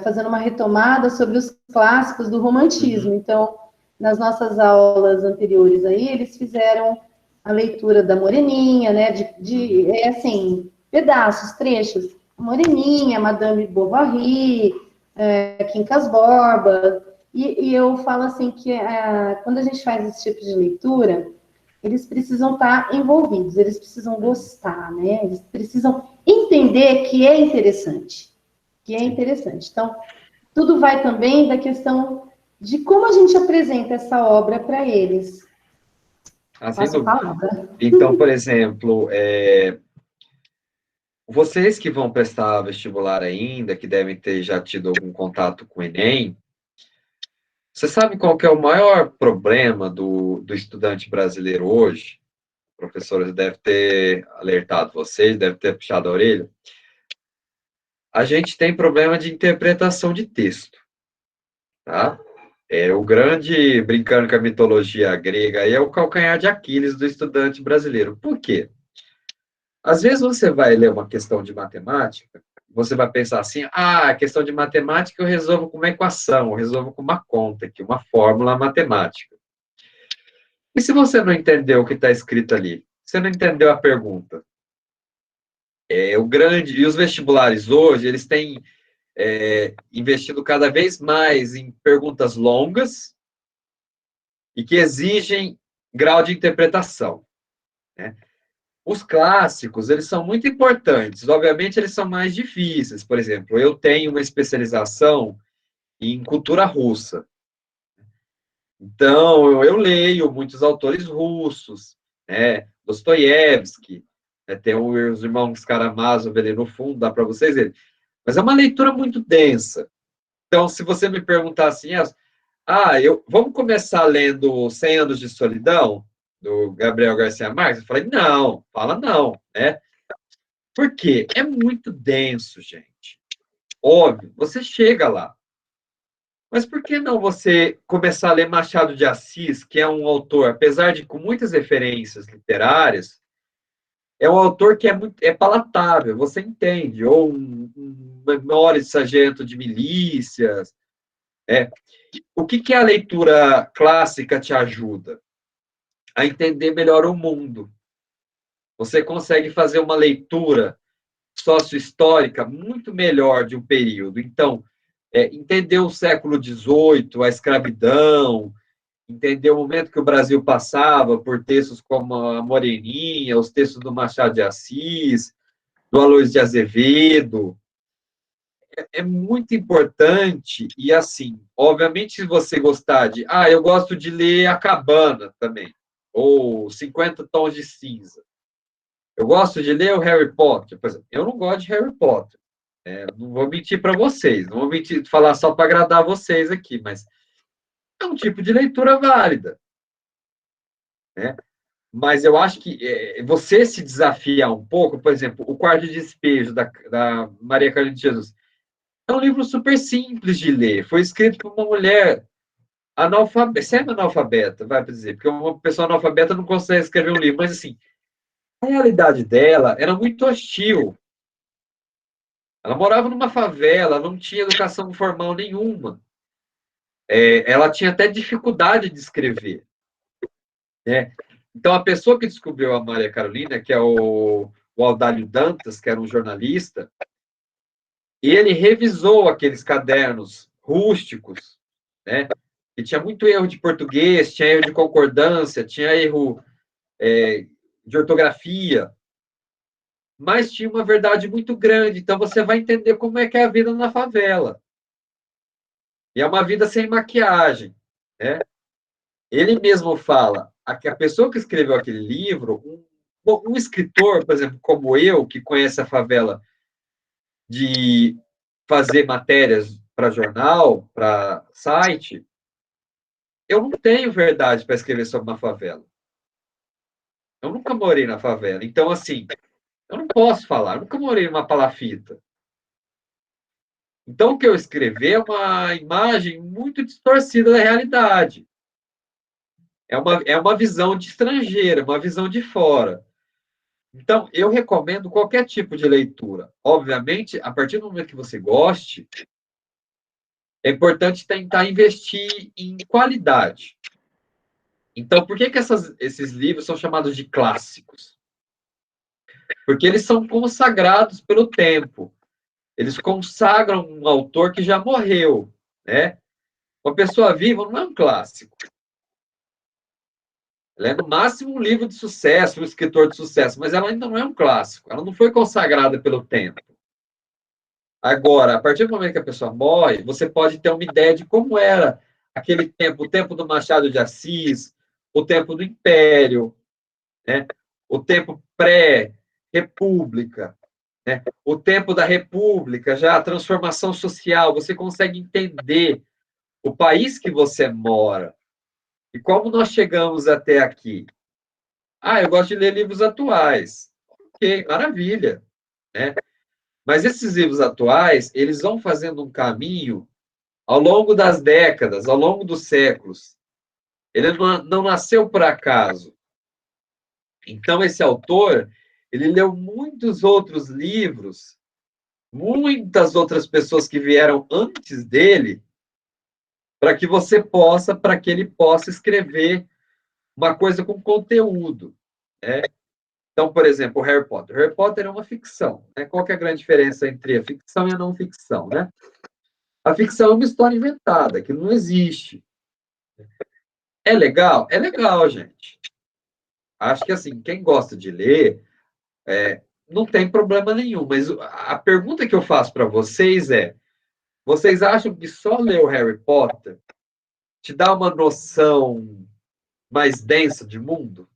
fazendo uma retomada sobre os clássicos do romantismo. Então, nas nossas aulas anteriores aí, eles fizeram a leitura da Moreninha, né, assim, pedaços, trechos, Moreninha, Madame Bovary, Quincas Borba, e eu falo assim que quando a gente faz esse tipo de leitura, eles precisam estar envolvidos, eles precisam gostar, né? Eles precisam entender que é interessante, Então, tudo vai também da questão de como a gente apresenta essa obra para eles. Assim, Passo a palavra. então, por exemplo, vocês que vão prestar vestibular ainda, que devem ter já tido algum contato com o Enem, você sabe qual que é o maior problema do estudante brasileiro hoje? Professores devem ter alertado vocês, devem ter puxado a orelha. A gente tem problema de interpretação de texto, tá? O grande, brincando com a mitologia grega, aí é o calcanhar de Aquiles do estudante brasileiro. Por quê? Às vezes você vai ler uma questão de matemática, você vai pensar assim, a questão de matemática eu resolvo com uma equação, eu resolvo com uma conta aqui, uma fórmula matemática. E se você não entendeu o que está escrito ali? Você não entendeu a pergunta? E os vestibulares hoje, eles têm investido cada vez mais em perguntas longas e que exigem grau de interpretação, né? Os clássicos, eles são muito importantes. Obviamente, eles são mais difíceis. Por exemplo, eu tenho uma especialização em cultura russa. Então, eu leio muitos autores russos, né? Dostoiévski, né? Tem os irmãos Karamazov ali no fundo, dá para vocês verem. Mas é uma leitura muito densa. Então, se você me perguntar assim, vamos começar lendo 100 Anos de Solidão, do Gabriel Garcia Marques? Eu falei, não, fala não, né? Por quê? É muito denso, gente. Óbvio, você chega lá. Mas por que não você começar a ler Machado de Assis, que é um autor, apesar de com muitas referências literárias, é um autor que é palatável, você entende, ou um Memória de Sargento de Milícias. O que a leitura clássica te ajuda? A entender melhor o mundo. Você consegue fazer uma leitura sócio-histórica muito melhor de um período. Então, entender o século XVIII, a escravidão, entender o momento que o Brasil passava por textos como a Moreninha, os textos do Machado de Assis, do Aloysio de Azevedo, é muito importante. E assim, obviamente, se você gostar eu gosto de ler A Cabana também, ou 50 Tons de Cinza. Eu gosto de ler o Harry Potter, por exemplo. Eu não gosto de Harry Potter. Não vou mentir para vocês, não vou mentir, falar só para agradar vocês aqui, mas é um tipo de leitura válida, né? Mas eu acho que você se desafiar um pouco, por exemplo, O Quarto de Despejo, da Maria Carolina de Jesus, é um livro super simples de ler, foi escrito por uma mulher analfabeta, semi-analfabeta, vai dizer, porque uma pessoa analfabeta não consegue escrever um livro, mas assim, a realidade dela era muito hostil. Ela morava numa favela, não tinha educação formal nenhuma. Ela tinha até dificuldade de escrever, né? Então, a pessoa que descobriu a Maria Carolina, que é o Aldálio Dantas, que era um jornalista, ele revisou aqueles cadernos rústicos, né? E tinha muito erro de português, tinha erro de concordância, tinha erro de ortografia, mas tinha uma verdade muito grande. Então, você vai entender como é que é a vida na favela. E é uma vida sem maquiagem, né? Ele mesmo fala, a pessoa que escreveu aquele livro, um escritor, por exemplo, como eu, que conhece a favela de fazer matérias para jornal, para site, eu não tenho verdade para escrever sobre uma favela. Eu nunca morei na favela. Então, assim, eu não posso falar, eu nunca morei numa palafita. Então, o que eu escrevi é uma imagem muito distorcida da realidade. É uma visão de estrangeira, uma visão de fora. Então, eu recomendo qualquer tipo de leitura. Obviamente, a partir do momento que você goste, é importante tentar investir em qualidade. Então, por que esses livros são chamados de clássicos? Porque eles são consagrados pelo tempo. Eles consagram um autor que já morreu, né? Uma pessoa viva não é um clássico. Ela é, no máximo, um livro de sucesso, um escritor de sucesso, mas ela ainda não é um clássico. Ela não foi consagrada pelo tempo. Agora, a partir do momento que a pessoa morre, você pode ter uma ideia de como era aquele tempo, o tempo do Machado de Assis, o tempo do Império, né? O tempo pré-república, né? O tempo da república, já a transformação social, você consegue entender o país que você mora e como nós chegamos até aqui. Ah, eu gosto de ler livros atuais. Ok, maravilha, né? Mas esses livros atuais, eles vão fazendo um caminho ao longo das décadas, ao longo dos séculos. Ele não nasceu por acaso. Então, esse autor, ele leu muitos outros livros, muitas outras pessoas que vieram antes dele, para que ele possa escrever uma coisa com conteúdo, né? Então, por exemplo, o Harry Potter. O Harry Potter é uma ficção, né? Qual que é a grande diferença entre a ficção e a não ficção, né? A ficção é uma história inventada, que não existe. É legal? É legal, gente. Acho que, assim, quem gosta de ler, não tem problema nenhum. Mas a pergunta que eu faço para vocês é: vocês acham que só ler o Harry Potter te dá uma noção mais densa de mundo?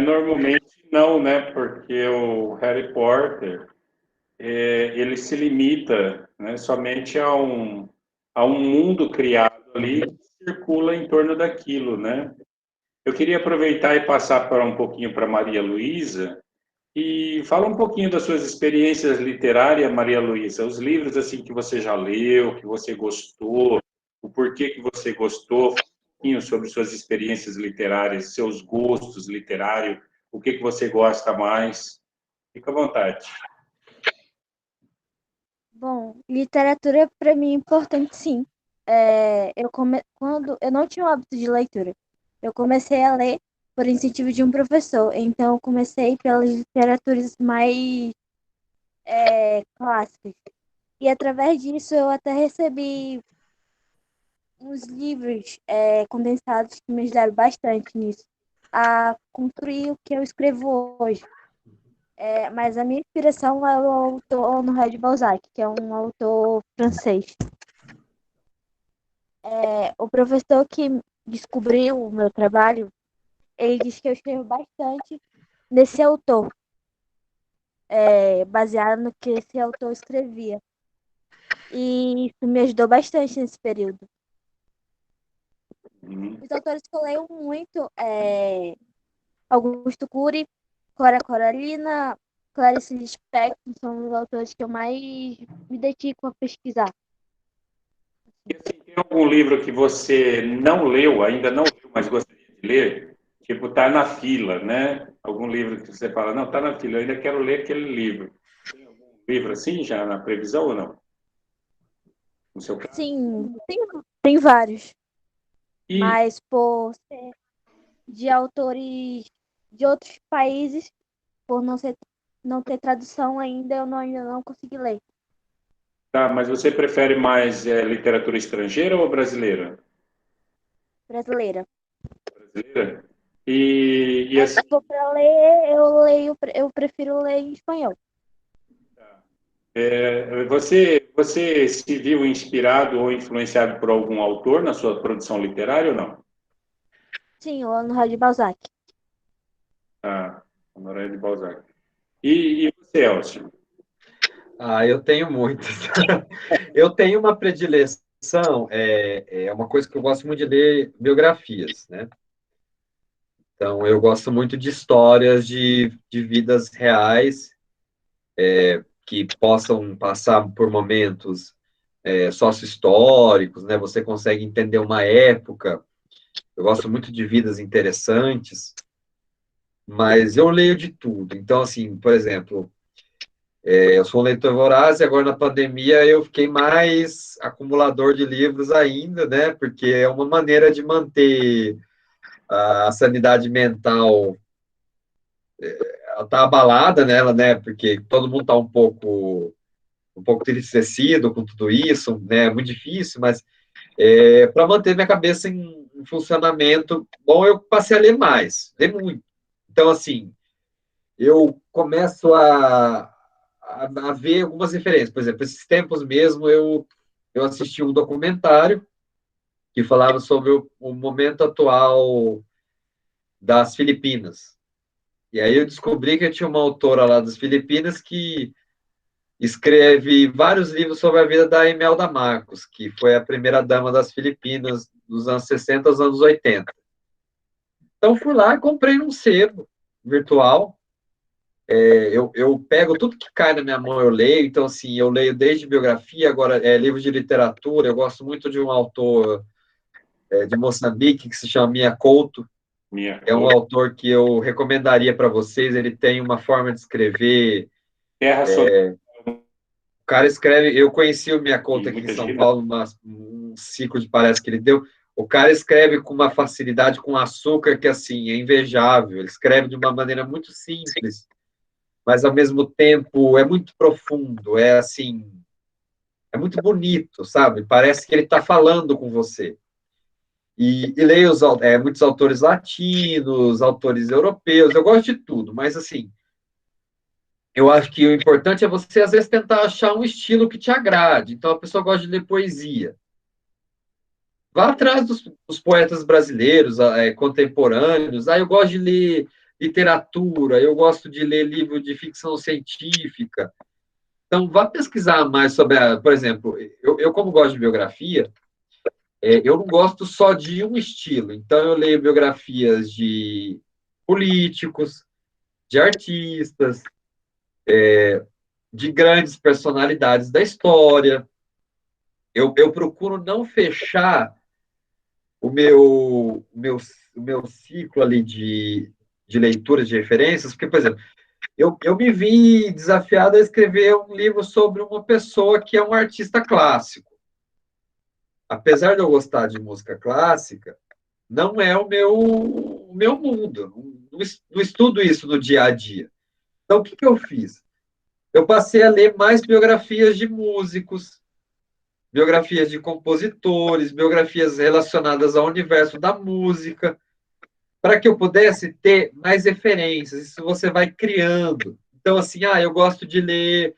Normalmente não, né? Porque o Harry Potter, ele se limita, né, somente a um mundo criado ali que circula em torno daquilo, né? Eu queria aproveitar e passar para um pouquinho para Maria Luísa e fala um pouquinho das suas experiências literárias, Maria Luísa, os livros assim que você já leu, que você gostou, o porquê que você gostou, fala um pouquinho sobre suas experiências literárias, seus gostos literários, o que que você gosta mais. Fica à vontade. Bom, literatura para mim é importante, sim. Quando eu não tinha o hábito de leitura, eu comecei a ler por incentivo de um professor. Então, eu comecei pelas literaturas mais clássicas. E através disso, eu até recebi uns livros condensados que me ajudaram bastante nisso, a construir o que eu escrevo hoje. Mas a minha inspiração é o autor Honoré de Balzac, que é um autor francês. O professor que descobriu o meu trabalho, ele diz que eu escrevo bastante nesse autor, baseado no que esse autor escrevia. E isso me ajudou bastante nesse período. Os autores que eu leio muito Augusto Cury, Cora Coralina, Clarice Lispector, são os autores que eu mais me dedico a pesquisar. E assim, tem algum livro que você não leu, ainda não leu, mas gostaria de ler? Tipo, tá na fila, né? Algum livro que você fala, não, tá na fila, eu ainda quero ler aquele livro. Tem algum livro assim já na previsão ou não? No seu caso? Sim, tem vários, E, mas por ser de autores de outros países, por não ter tradução ainda, ainda não consegui ler. tá, mas você prefere mais literatura estrangeira ou brasileira? Brasileira. Brasileira? E Mas assim, se for para ler, eu prefiro ler em espanhol. você se viu inspirado ou influenciado por algum autor na sua produção literária ou não? Sim, o Honoré de Balzac. Ah, Honoré de Balzac. E você, Elcio? Ah, eu tenho muitas. Eu tenho uma predileção, é uma coisa que eu gosto muito de ler biografias, né? Então, eu gosto muito de histórias de vidas reais, que possam passar por momentos sócio-históricos, né? Você consegue entender uma época. Eu gosto muito de vidas interessantes, mas eu leio de tudo. Então, assim, por exemplo, eu sou um leitor voraz e agora na pandemia eu fiquei mais acumulador de livros ainda, né? Porque é uma maneira de manter a sanidade mental, ela tá abalada nela, né? Porque todo mundo tá um pouco entristecido com tudo isso, né? É muito difícil, mas para manter minha cabeça em funcionamento, bom, eu passei a ler muito. Então, assim, eu começo a ver algumas referências. Por exemplo, esses tempos mesmo eu assisti um documentário que falava sobre o momento atual das Filipinas. E aí eu descobri que tinha uma autora lá das Filipinas que escreve vários livros sobre a vida da Imelda Marcos, que foi a primeira dama das Filipinas dos anos 60 aos anos 80. Então fui lá e comprei um sebo virtual. Eu pego tudo que cai na minha mão, eu leio. Então, assim, eu leio desde biografia, agora livros de literatura. Eu gosto muito de um autor de Moçambique que se chama Mia Couto. É um autor que eu recomendaria para vocês. Ele tem uma forma de escrever. Terra sobre... O cara escreve. Eu conheci o Mia Couto aqui em São Paulo, um ciclo de palestras que ele deu. O cara escreve com uma facilidade, com açúcar, que assim, é invejável. Ele escreve de uma maneira muito simples, mas ao mesmo tempo é muito profundo, é assim, é muito bonito, sabe? Parece que ele está falando com você. E leio muitos autores latinos, autores europeus, eu gosto de tudo, mas assim, eu acho que o importante é você, às vezes, tentar achar um estilo que te agrade. Então, a pessoa gosta de ler poesia. Vá atrás dos poetas brasileiros, contemporâneos. Eu gosto de ler literatura, eu gosto de ler livro de ficção científica. Então, vá pesquisar mais sobre, por exemplo, eu como gosto de biografia, eu não gosto só de um estilo. Então, eu leio biografias de políticos, de artistas, de grandes personalidades da história. Eu procuro não fechar o meu ciclo ali de leitura de referências, porque, por exemplo, eu me vi desafiado a escrever um livro sobre uma pessoa que é um artista clássico. Apesar de eu gostar de música clássica, não é o meu mundo. Não estudo isso no dia a dia. Então, o que eu fiz? Eu passei a ler mais biografias de músicos, biografias de compositores, biografias relacionadas ao universo da música, para que eu pudesse ter mais referências. Isso você vai criando. Então, assim, eu gosto de ler.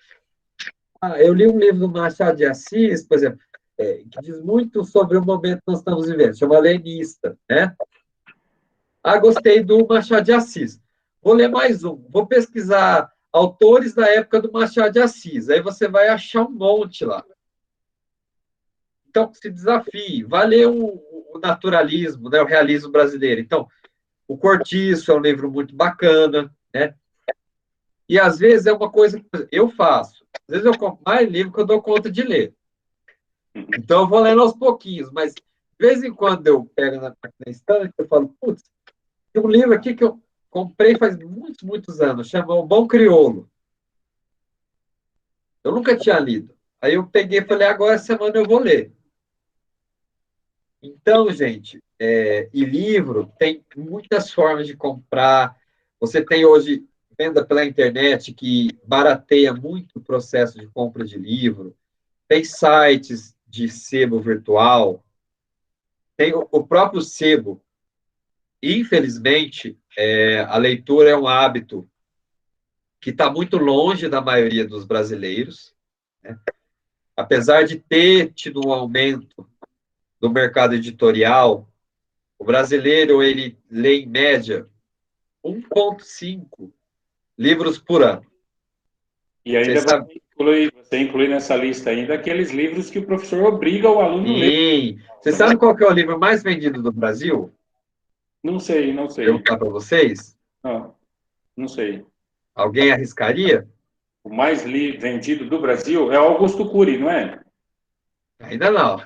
Eu li um livro do Machado de Assis, por exemplo, que diz muito sobre o momento que nós estamos vivendo, chama Lenista, né? Gostei do Machado de Assis. Vou ler mais um. Vou pesquisar autores da época do Machado de Assis. Aí você vai achar um monte lá. Então, se desafie. Vai ler o naturalismo, né, o realismo brasileiro. Então, o Cortiço é um livro muito bacana, né? E, às vezes, é uma coisa que eu faço. Às vezes, eu compro mais livro que eu dou conta de ler. Então, eu vou lendo aos pouquinhos. Mas, de vez em quando, eu pego na estante e falo, putz, tem um livro aqui que eu comprei faz muitos, muitos anos, chama O Bom Crioulo. Eu nunca tinha lido. Aí eu peguei e falei, agora essa semana eu vou ler. Então, gente, e livro tem muitas formas de comprar. Você tem hoje venda pela internet que barateia muito o processo de compra de livro. Tem sites de sebo virtual. Tem o próprio sebo. Infelizmente, a leitura é um hábito que está muito longe da maioria dos brasileiros, né? Apesar de ter tido um aumento do mercado editorial, o brasileiro ele lê em média 1,5 livros por ano. E ainda você inclui nessa lista ainda aqueles livros que o professor obriga o aluno a ler. Sim. Você sabe qual que é o livro mais vendido do Brasil? Não sei, não sei. Vou perguntar para vocês. Não sei. Alguém arriscaria? O mais vendido do Brasil é o Augusto Cury, não é? Ainda não.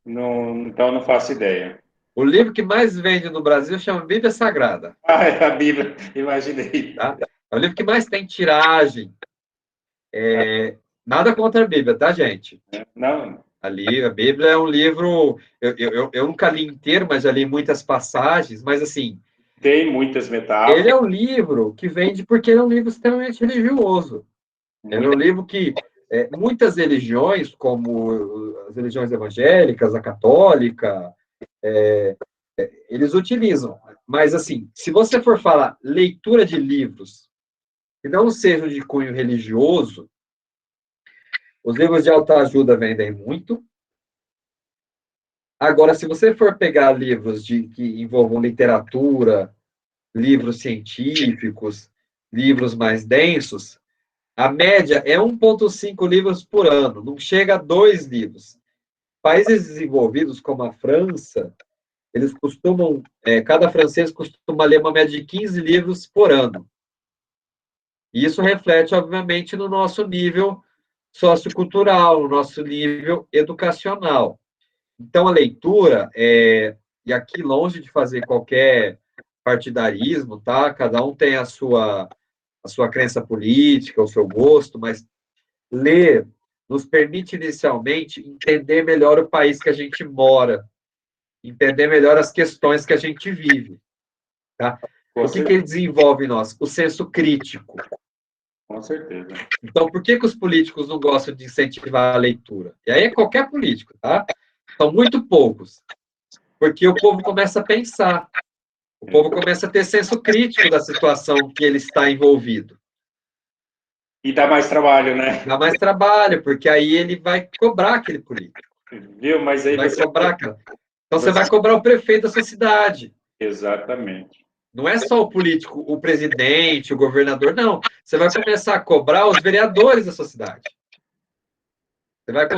Não, então não faço ideia. O livro que mais vende no Brasil chama Bíblia Sagrada. É a Bíblia, imaginei. Tá? É o livro que mais tem tiragem. Nada contra a Bíblia, tá, gente? Não. Ali, a Bíblia é um livro... Eu nunca li inteiro, mas já li muitas passagens, mas assim... Tem muitas metáforas. Ele é um livro que vende porque ele é um livro extremamente religioso. Ele é um livro que muitas religiões, como as religiões evangélicas, a católica, eles utilizam. Mas, assim, se você for falar leitura de livros que não sejam de cunho religioso. Os livros de autoajuda vendem muito. Agora, se você for pegar livros que envolvam literatura, livros científicos, livros mais densos, a média é 1,5 livros por ano, não chega a 2 livros. Países desenvolvidos, como a França, eles costumam, cada francês costuma ler uma média de 15 livros por ano. E isso reflete, obviamente, no nosso nível sociocultural, no nosso nível educacional. Então, a leitura, e aqui longe de fazer qualquer partidarismo, tá? Cada um tem a sua crença política, o seu gosto, mas ler nos permite, inicialmente, entender melhor o país que a gente mora, entender melhor as questões que a gente vive, tá? O que ele desenvolve em nós? O senso crítico. Com certeza. Então, por que os políticos não gostam de incentivar a leitura? E aí é qualquer político, tá? São muito poucos. Porque o povo começa a pensar. O povo começa a ter senso crítico da situação que ele está envolvido. E dá mais trabalho, né? Dá mais trabalho, porque aí ele vai cobrar aquele político. Viu? Mas aí vai você... cobrar aquela... Então, você vai cobrar o prefeito da sua cidade. Exatamente. Não é só o político, o presidente, o governador, não. Você vai começar a cobrar os vereadores da sua cidade. Você vai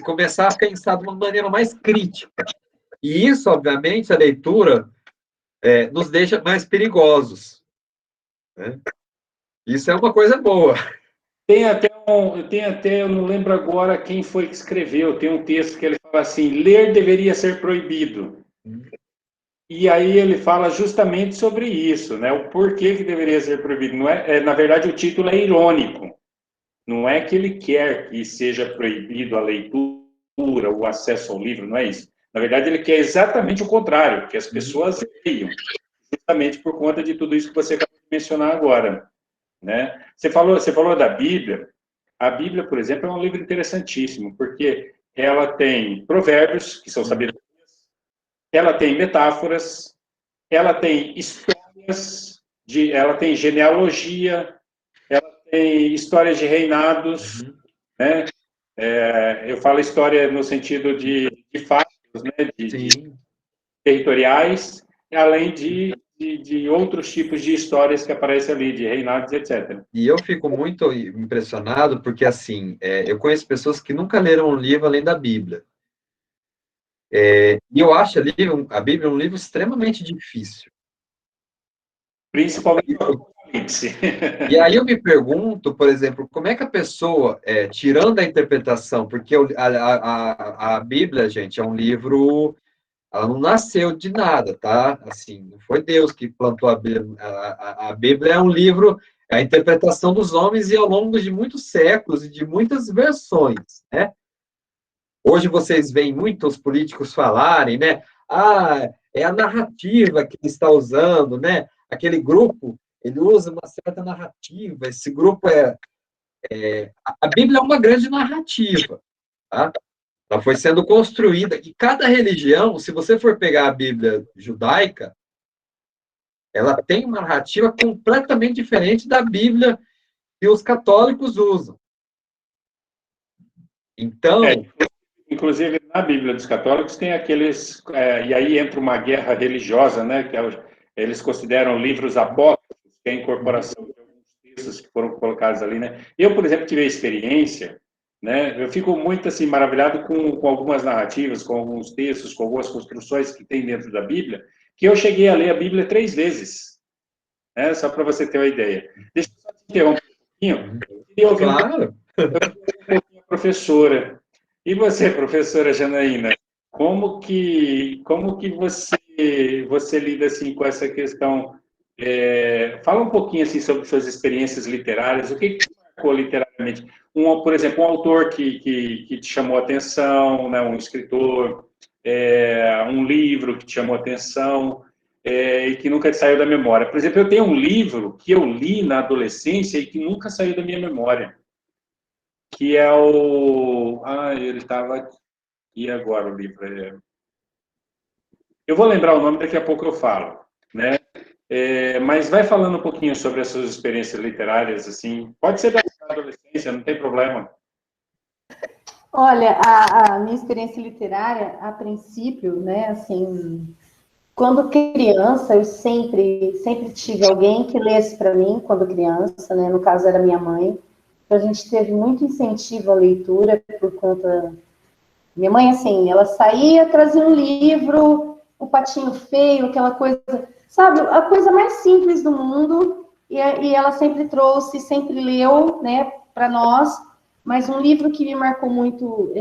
começar a pensar de uma maneira mais crítica. E isso, obviamente, a leitura nos deixa mais perigosos. Né? Isso é uma coisa boa. Tem até, eu não lembro agora quem foi que escreveu, tem um texto que ele fala assim, ler deveria ser proibido. E aí ele fala justamente sobre isso, né? O porquê que deveria ser proibido. Não na verdade, o título é irônico. Não é que ele quer que seja proibido a leitura, o acesso ao livro, não é isso. Na verdade, ele quer exatamente o contrário, que as pessoas leiam, justamente por conta de tudo isso que você acabou de mencionar agora. Né? Você falou da Bíblia. A Bíblia, por exemplo, é um livro interessantíssimo, porque ela tem provérbios, que são sabedorias, ela tem metáforas, ela tem histórias, ela tem genealogia, ela tem histórias de reinados, né? Eu falo história no sentido de fatos, né? de territoriais, além de outros tipos de histórias que aparecem ali, de reinados, etc. E eu fico muito impressionado porque, assim, eu conheço pessoas que nunca leram um livro além da Bíblia. E eu acho a Bíblia um livro extremamente difícil. Principalmente o Apocalipse. E aí eu me pergunto, por exemplo, como é que a pessoa, tirando a interpretação, porque a Bíblia, gente, é um livro, ela não nasceu de nada, tá? Assim, não foi Deus que plantou a Bíblia. A Bíblia é um livro, é a interpretação dos homens e ao longo de muitos séculos e de muitas versões, né? Hoje vocês veem muitos políticos falarem, né? É a narrativa que ele está usando, né? Aquele grupo, ele usa uma certa narrativa. Esse grupo a Bíblia é uma grande narrativa, tá? Ela foi sendo construída. E cada religião, se você for pegar a Bíblia judaica, ela tem uma narrativa completamente diferente da Bíblia que os católicos usam. Então... Inclusive, na Bíblia dos católicos tem aqueles... e aí entra uma guerra religiosa, né? Que eles consideram livros apócrifos, que é a incorporação de alguns textos que foram colocados ali, né? Eu, por exemplo, tive a experiência, né? Eu fico muito, assim, maravilhado com algumas narrativas, com alguns textos, com algumas construções que tem dentro da Bíblia, que eu cheguei a ler a Bíblia 3 vezes, né? Só para você ter uma ideia. Deixa eu só te interromper um pouquinho. Eu queria ouvir a professora. E você, professora Janaína, como que você lida assim com essa questão? Fala um pouquinho assim sobre suas experiências literárias. O que te marcou literariamente? Por exemplo, um autor que te chamou a atenção, né? Um escritor, um livro que te chamou a atenção e que nunca saiu da memória. Por exemplo, eu tenho um livro que eu li na adolescência e que nunca saiu da minha memória, que é o... ele estava aqui agora, o livro. Eu vou lembrar o nome, daqui a pouco eu falo. Né? Mas vai falando um pouquinho sobre as suas experiências literárias, assim. Pode ser da adolescência, não tem problema. Olha, a minha experiência literária, a princípio, né, assim, quando criança, eu sempre tive alguém que lesse para mim, quando criança, né, no caso era minha mãe. Então, a gente teve muito incentivo à leitura por conta. Minha mãe, assim, ela saía, trazia um livro, o Patinho Feio, aquela coisa, sabe, a coisa mais simples do mundo, e ela sempre trouxe, sempre leu, né, para nós, mas um livro que me marcou muito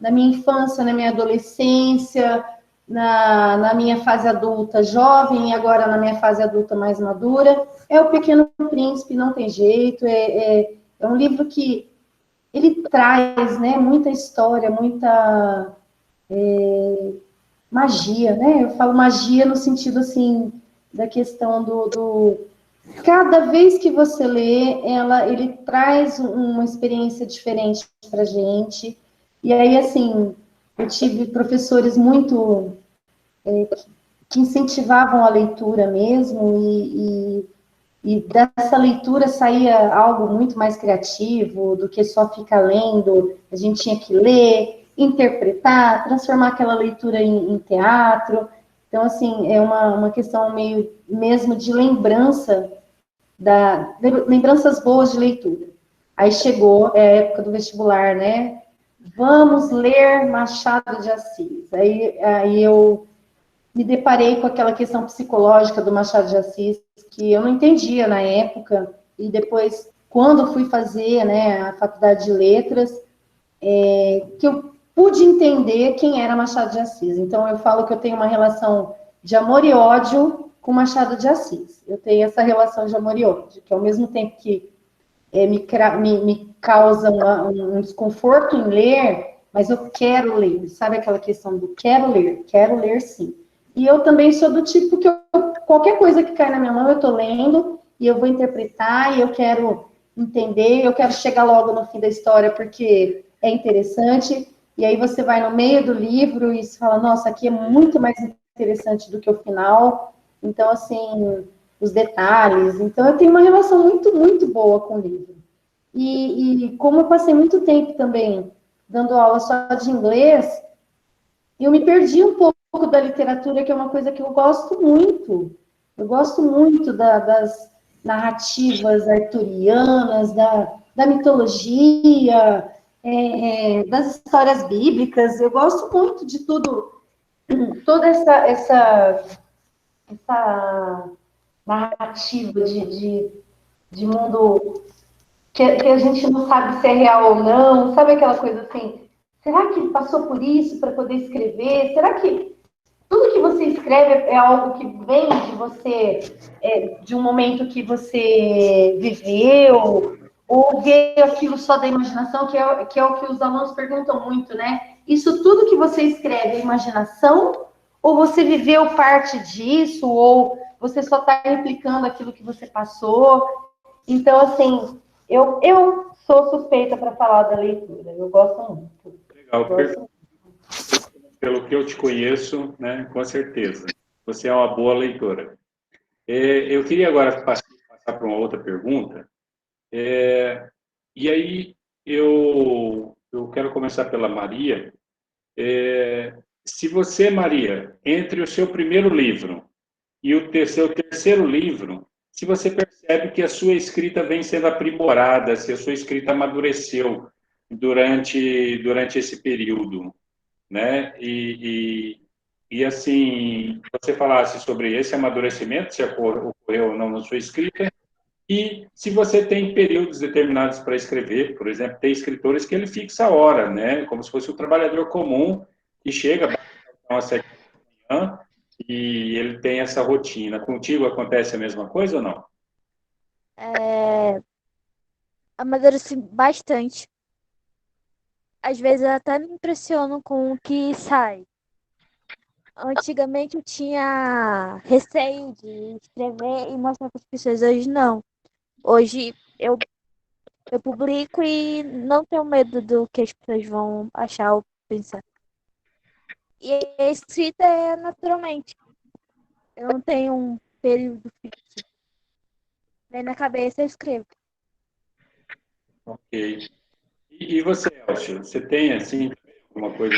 na minha infância, na minha adolescência, na minha fase adulta jovem e agora na minha fase adulta mais madura, é O Pequeno Príncipe, não tem jeito, é um livro que ele traz, né, muita história, muita magia, né? Eu falo magia no sentido, assim, da questão cada vez que você lê, ele traz uma experiência diferente para gente. E aí, assim, eu tive professores muito que incentivavam a leitura mesmo, e dessa leitura saía algo muito mais criativo do que só ficar lendo. A gente tinha que ler, interpretar, transformar aquela leitura em teatro. Então, assim, é uma questão meio mesmo de lembrança, lembranças boas de leitura. Aí chegou a época do vestibular, né? Vamos ler Machado de Assis. Aí eu me deparei com aquela questão psicológica do Machado de Assis, que eu não entendia na época, e depois, quando fui fazer, né, a faculdade de letras, que eu pude entender quem era Machado de Assis. Então, eu falo que eu tenho uma relação de amor e ódio com Machado de Assis. Eu tenho essa relação de amor e ódio, que ao mesmo tempo que me causa um desconforto em ler, mas eu quero ler, sabe aquela questão do quero ler sim. E eu também sou do tipo que qualquer coisa que cai na minha mão, eu estou lendo, e eu vou interpretar, e eu quero entender, eu quero chegar logo no fim da história, porque é interessante, e aí você vai no meio do livro e você fala, nossa, aqui é muito mais interessante do que o final. Então, assim, os detalhes. Então, eu tenho uma relação muito, muito boa com o livro. E como eu passei muito tempo também dando aula só de inglês, eu me perdi um pouco da literatura, que é uma coisa que eu gosto muito. Eu gosto muito das narrativas arturianas, da mitologia, das histórias bíblicas. Eu gosto muito de tudo, toda essa narrativa de mundo que a gente não sabe se é real ou não, sabe aquela coisa assim? Será que ele passou por isso para poder escrever? Será que tudo que você escreve é algo que vem de você, de um momento que você viveu, ou veio aquilo só da imaginação, que é o que os alunos perguntam muito, né? Isso tudo que você escreve é imaginação? Ou você viveu parte disso? Ou você só está replicando aquilo que você passou? Então, assim, eu sou suspeita para falar da leitura. Eu gosto muito. Legal. Pelo que eu te conheço, né, com certeza. Você é uma boa leitora. Eu queria agora passar para uma outra pergunta. E aí, eu quero começar pela Maria. Se você, Maria, entre o seu primeiro livro e o seu terceiro livro, se você percebe que a sua escrita vem sendo aprimorada, se a sua escrita amadureceu durante esse período, né? E assim, você falasse sobre esse amadurecimento, se ocorreu ou não na sua escrita, e se você tem períodos determinados para escrever, por exemplo, tem escritores que ele fixa a hora, né? Como se fosse um trabalhador comum que chega às 7 da manhã e ele tem essa rotina. Contigo acontece a mesma coisa ou não? Amadureci bastante. Às vezes eu até me impressiono com o que sai. Antigamente eu tinha receio de escrever e mostrar para as pessoas. Hoje não. Hoje eu publico e não tenho medo do que as pessoas vão achar ou pensar. E a escrita é naturalmente. Eu não tenho período fixo. Vem na cabeça, eu escrevo. Ok. E você, Elcio, você tem, assim, alguma coisa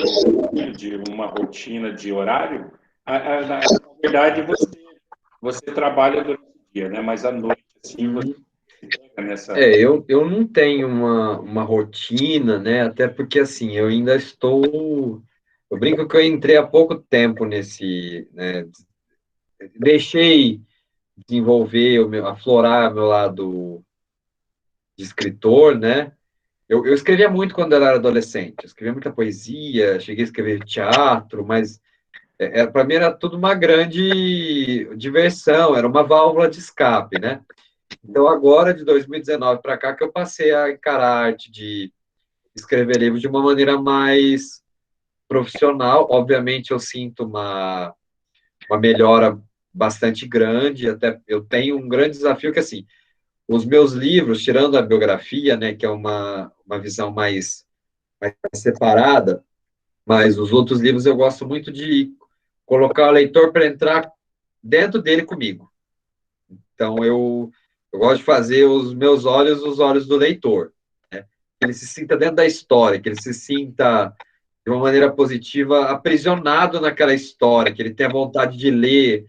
de uma rotina de horário? Na verdade, você trabalha durante o dia, né? Mas à noite, assim, você fica nessa... Eu não tenho uma rotina, né? Até porque, assim, eu ainda estou... Eu brinco que eu entrei há pouco tempo nesse, né? Deixei desenvolver, aflorar meu lado de escritor, né? Eu escrevia muito quando eu era adolescente. Eu escrevia muita poesia, cheguei a escrever teatro, mas para mim era tudo uma grande diversão, era uma válvula de escape, né? Então, agora, de 2019 para cá, que eu passei a encarar a arte de escrever livros de uma maneira mais profissional. Obviamente, eu sinto uma melhora bastante grande, até eu tenho um grande desafio que, assim, os meus livros, tirando a biografia, né, que é uma visão mais separada, mas os outros livros eu gosto muito de colocar o leitor para entrar dentro dele comigo. Então, eu gosto de fazer os meus olhos os olhos do leitor, né? Que ele se sinta dentro da história, que ele se sinta de uma maneira positiva aprisionado naquela história, que ele tenha vontade de ler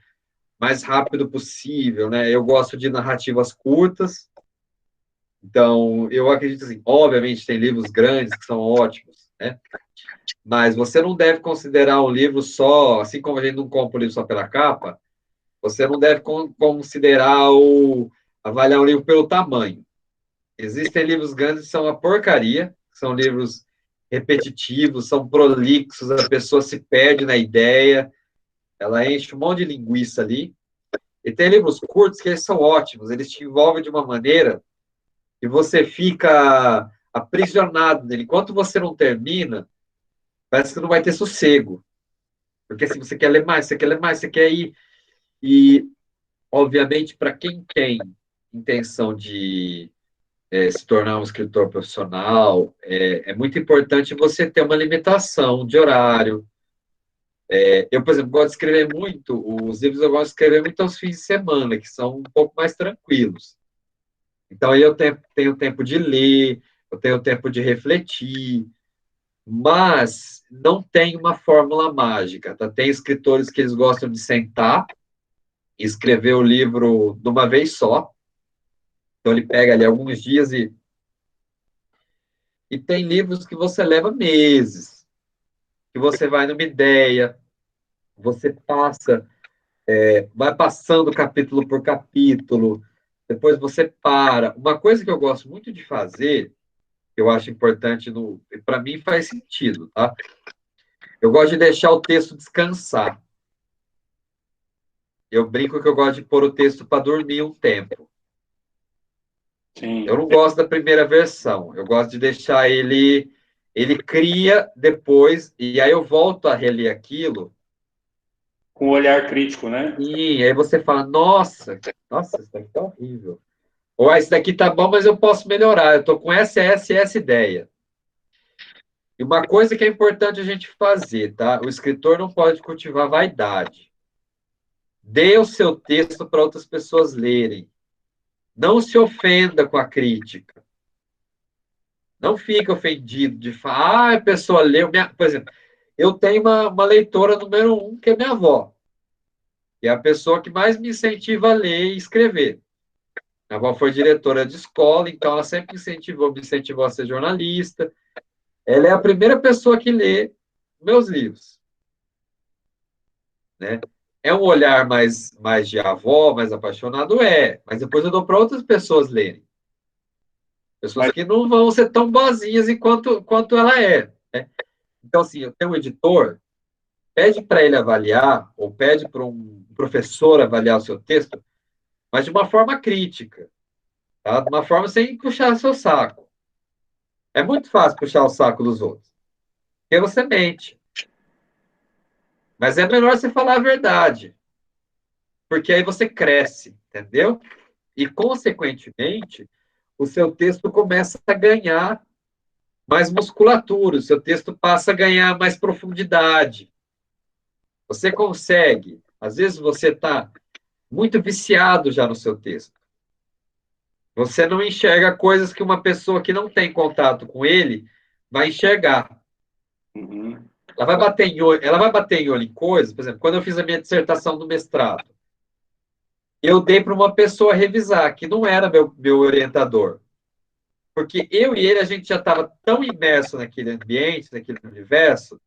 mais rápido possível, né? Eu gosto de narrativas curtas, então eu acredito assim, obviamente tem livros grandes que são ótimos, né? Mas você não deve considerar um livro só, assim como a gente não compra o livro só pela capa, você não deve considerar avaliar um livro pelo tamanho. Existem livros grandes que são uma porcaria, são livros repetitivos, são prolixos, a pessoa se perde na ideia, ela enche um monte de linguiça ali. E tem livros curtos que eles são ótimos, eles te envolvem de uma maneira que você fica aprisionado nele. Enquanto você não termina, parece que não vai ter sossego. Porque se você quer ler mais, você quer ler mais, você quer ir. E, obviamente, para quem tem intenção de se tornar um escritor profissional, é muito importante você ter uma limitação de horário. Eu, por exemplo, gosto de escrever muito, os livros eu gosto de escrever muito aos fins de semana, que são um pouco mais tranquilos. Então, aí eu tenho tempo de ler, eu tenho tempo de refletir, mas não tem uma fórmula mágica, tá? Tem escritores que eles gostam de sentar e escrever o livro de uma vez só. Então, ele pega ali alguns dias e tem livros que você leva meses, que você vai numa ideia, você vai passando capítulo por capítulo, depois você para. Uma coisa que eu gosto muito de fazer, que eu acho importante, para mim faz sentido, tá? Eu gosto de deixar o texto descansar. Eu brinco que eu gosto de pôr o texto para dormir um tempo. Sim. Eu não gosto da primeira versão. Eu gosto de deixar ele cria depois, e aí eu volto a reler aquilo. Com olhar crítico, né? E aí você fala, nossa, isso daqui tá horrível. Ou esse daqui tá bom, mas eu posso melhorar. Eu tô com essa ideia. E uma coisa que é importante a gente fazer, tá? O escritor não pode cultivar vaidade. Dê o seu texto para outras pessoas lerem. Não se ofenda com a crítica. Não fique ofendido de falar, a pessoa leu. Por exemplo, eu tenho uma leitora número 1, que é minha avó, que é a pessoa que mais me incentiva a ler e escrever. Minha avó foi diretora de escola, então ela sempre me incentivou a ser jornalista. Ela é a primeira pessoa que lê meus livros, né? É um olhar mais de avó, mais apaixonado, mas depois eu dou para outras pessoas lerem. Pessoas que não vão ser tão boazinhas quanto ela é, né? Então, assim, eu tenho um editor, pede para ele avaliar, ou pede para um professor avaliar o seu texto, mas de uma forma crítica, tá? De uma forma sem puxar seu saco. É muito fácil puxar o saco dos outros, porque você mente. Mas é melhor você falar a verdade, porque aí você cresce, entendeu? E, consequentemente, o seu texto começa a ganhar mais musculatura, o seu texto passa a ganhar mais profundidade. Você consegue, às vezes você está muito viciado já no seu texto. Você não enxerga coisas que uma pessoa que não tem contato com ele vai enxergar. Uhum. Ela vai bater em olho em coisas, por exemplo, quando eu fiz a minha dissertação do mestrado, eu dei para uma pessoa revisar, que não era meu orientador. Porque eu e ele, a gente já estava tão imerso naquele ambiente, naquele universo,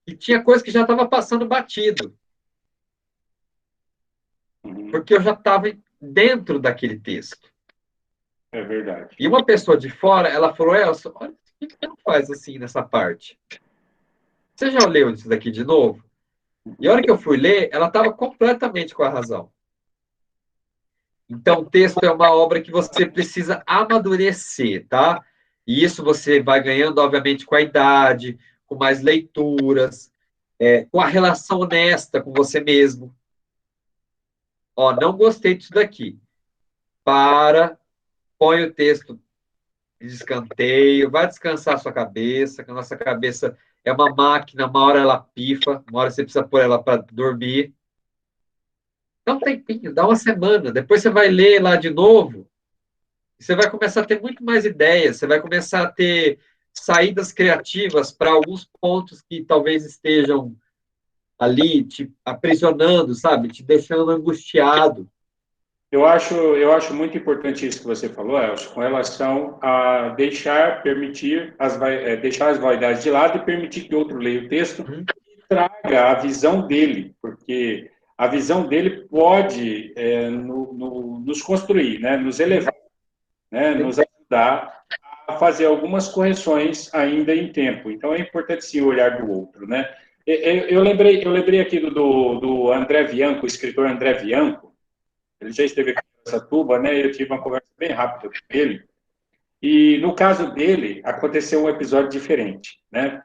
que tinha coisa que já estava passando batido. Uhum. Porque eu já estava dentro daquele texto. É verdade. E uma pessoa de fora, ela falou, Elson, olha, o que não faz assim nessa parte? Você já leu isso daqui de novo? E a hora que eu fui ler, ela estava completamente com a razão. Então, o texto é uma obra que você precisa amadurecer, tá? E isso você vai ganhando, obviamente, com a idade, com mais leituras, com a relação honesta com você mesmo. Ó, não gostei disso daqui. Para, põe o texto de escanteio, vai descansar a sua cabeça, que a nossa cabeça é uma máquina, uma hora ela pifa, uma hora você precisa pôr ela para dormir. Dá um tempinho, dá uma semana, depois você vai ler lá de novo, e você vai começar a ter muito mais ideias, você vai começar a ter saídas criativas para alguns pontos que talvez estejam ali te aprisionando, sabe? Te deixando angustiado. Eu acho muito importante isso que você falou, Elcio, com relação a deixar as vaidades de lado e permitir que outro leia o texto e traga a visão dele, porque a visão dele pode nos construir, né, nos elevar, né, nos ajudar a fazer algumas correções ainda em tempo. Então é importante sim o olhar do outro, né? Eu lembrei aqui do André Bianco, o escritor André Bianco. Ele já esteve aqui em Araçatuba, né? Eu tive uma conversa bem rápida com ele. E no caso dele, aconteceu um episódio diferente, né?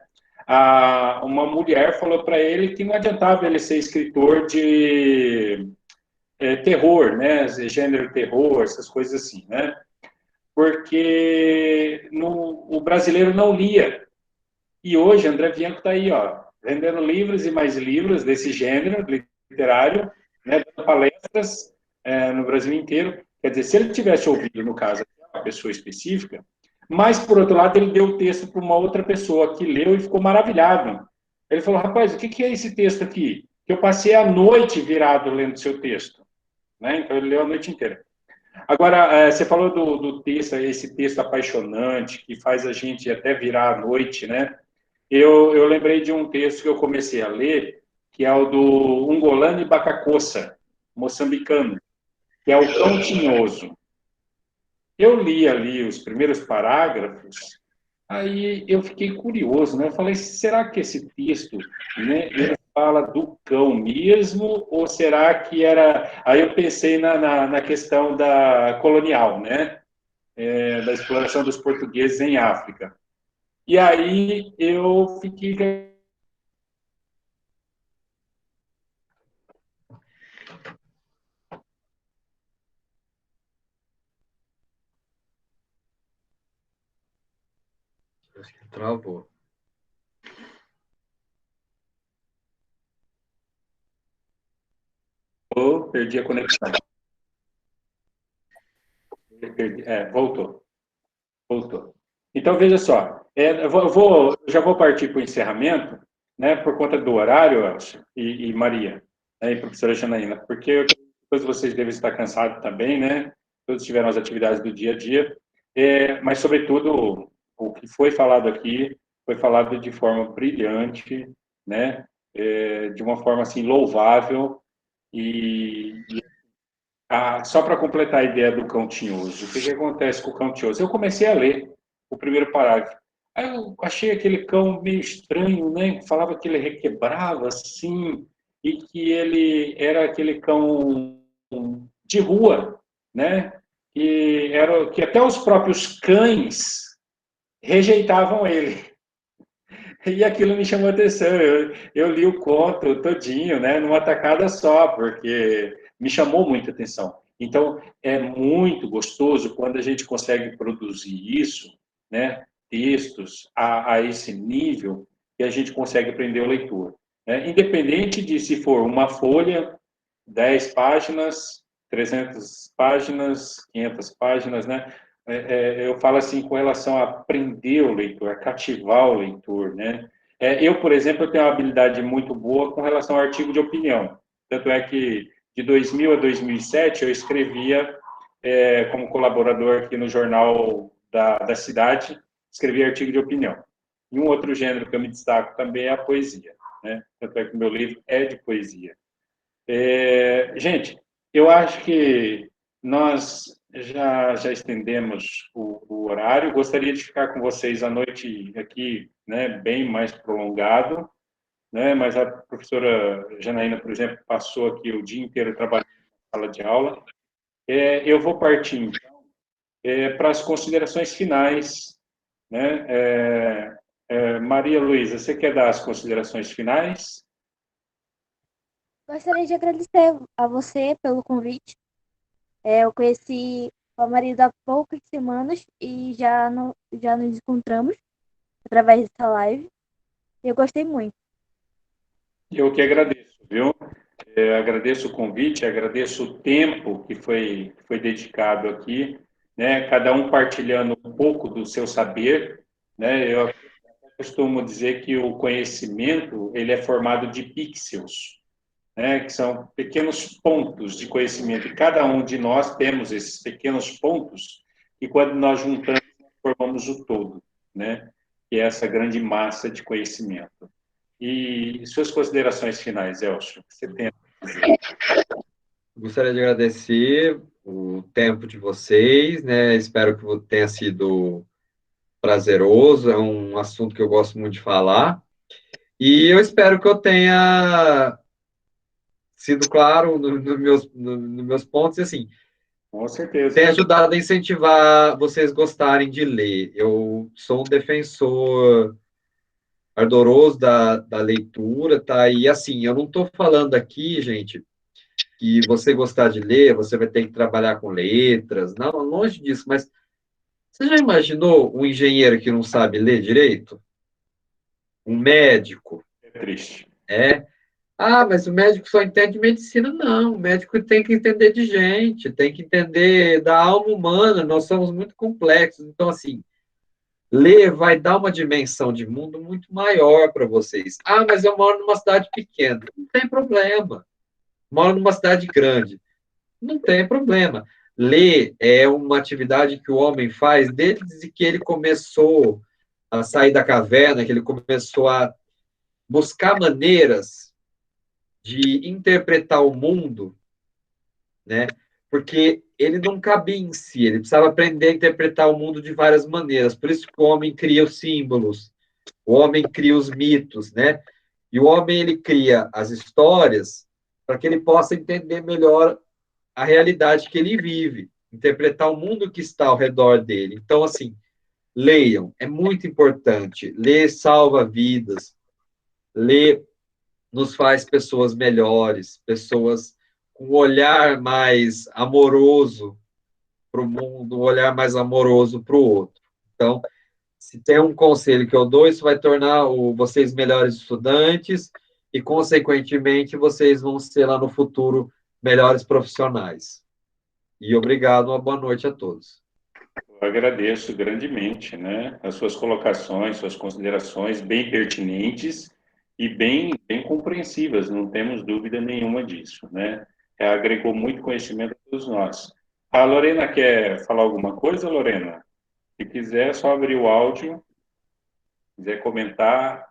Uma mulher falou para ele que não adiantava ele ser escritor de terror, né? Gênero terror, essas coisas assim, né? Porque o brasileiro não lia. E hoje André Bianco está aí, ó, vendendo livros e mais livros desse gênero literário, né? Dando palestras no Brasil inteiro. Quer dizer, se ele tivesse ouvido, no caso, uma pessoa específica, mas, por outro lado, ele deu o texto para uma outra pessoa que leu e ficou maravilhado. Ele falou, rapaz, o que é esse texto aqui? Que eu passei a noite virado lendo seu texto. Né? Então, ele leu a noite inteira. Agora, você falou do texto, esse texto apaixonante, que faz a gente até virar à noite, né? Eu lembrei de um texto que eu comecei a ler, que é o do Ungolani Bacacossa, moçambicano, que é o Cão Tinhoso. Eu li ali os primeiros parágrafos, aí eu fiquei curioso, né? Eu falei, será que esse texto, né, ele fala do cão mesmo, ou será que era... Aí eu pensei na questão da colonial, né? Da exploração dos portugueses em África. E aí eu fiquei... Acho que travou. Oh, perdi a conexão. Voltou. Voltou. Então, veja só, eu já vou partir para o encerramento, né, por conta do horário, Elcio e Maria, né, e professora Janaína, porque todos vocês devem estar cansados também, né, todos tiveram as atividades do dia a dia, mas, sobretudo, o que foi falado aqui foi falado de forma brilhante, né, de uma forma, assim, louvável, só para completar a ideia do cão tinhoso, o que acontece com o cão tinhoso? Eu comecei a ler o primeiro parágrafo. Aí eu achei aquele cão meio estranho, né? Falava que ele requebrava assim, e que ele era aquele cão de rua, né? Que até os próprios cães rejeitavam ele. E aquilo me chamou a atenção. Eu li o conto todinho, né, numa tacada só, porque me chamou muita atenção. Então, é muito gostoso quando a gente consegue produzir isso, né, textos a esse nível, que a gente consegue aprender o leitor. Né? Independente de se for uma folha, 10 páginas, 300 páginas, 500 páginas, né? Eu falo assim com relação a prender o leitor, a cativar o leitor, né? Eu, por exemplo, tenho uma habilidade muito boa com relação ao artigo de opinião. Tanto é que de 2000 a 2007 eu escrevia como colaborador aqui no jornal da cidade, escrevia artigo de opinião. E um outro gênero que eu me destaco também é a poesia, né? Tanto é que o meu livro é de poesia. Gente, eu acho que nós já estendemos o horário. Gostaria de ficar com vocês à noite aqui, né, bem mais prolongado, né? Mas a professora Janaína, por exemplo, passou aqui o dia inteiro trabalhando na sala de aula. Eu vou partir, então, para as considerações finais, né? Maria Luísa, você quer dar as considerações finais? Gostaria de agradecer a você pelo convite. Eu conheci o marido há poucas semanas e já nos encontramos através dessa live. Eu gostei muito. Eu que agradeço, viu? Agradeço o convite, agradeço o tempo que foi dedicado aqui, né? Cada um partilhando um pouco do seu saber, né? Eu costumo dizer que o conhecimento ele é formado de pixels, né? Que são pequenos pontos de conhecimento. E cada um de nós temos esses pequenos pontos e quando nós juntamos formamos o todo, né? Que é essa grande massa de conhecimento. E suas considerações finais, Elcio? Você tem a dizer? Gostaria de agradecer o tempo de vocês, né? Espero que tenha sido prazeroso, é um assunto que eu gosto muito de falar. E eu espero que eu tenha sido claro nos meus pontos, e assim, Com certeza. tem ajudado a incentivar vocês gostarem de ler. Eu sou um defensor ardoroso da leitura, tá? E assim, eu não estou falando aqui, gente, que você gostar de ler, você vai ter que trabalhar com letras, não, longe disso, mas você já imaginou um engenheiro que não sabe ler direito? Um médico? É triste. Mas o médico só entende medicina. Não, o médico tem que entender de gente, tem que entender da alma humana, nós somos muito complexos. Então, assim, ler vai dar uma dimensão de mundo muito maior para vocês. Mas eu moro numa cidade pequena. Não tem problema. Moro numa cidade grande. Não tem problema. Ler é uma atividade que o homem faz desde que ele começou a sair da caverna, que ele começou a buscar maneiras de interpretar o mundo, né? Porque ele não cabia em si, ele precisava aprender a interpretar o mundo de várias maneiras. Por isso que o homem cria os símbolos, o homem cria os mitos, né? E o homem ele cria as histórias para que ele possa entender melhor a realidade que ele vive, interpretar o mundo que está ao redor dele. Então, assim, leiam, é muito importante. Ler salva vidas, ler nos faz pessoas melhores, pessoas com um olhar mais amoroso para o mundo, um olhar mais amoroso para o outro. Então, se tem um conselho que eu dou, isso vai tornar vocês melhores estudantes e, consequentemente, vocês vão ser lá no futuro melhores profissionais. E obrigado, uma boa noite a todos. Eu agradeço grandemente, né, as suas colocações, suas considerações bem pertinentes e bem compreensivas, não temos dúvida nenhuma disso, né? Agregou muito conhecimento a todos nós. A Lorena quer falar alguma coisa, Lorena? Se quiser, é só abrir o áudio, quiser comentar,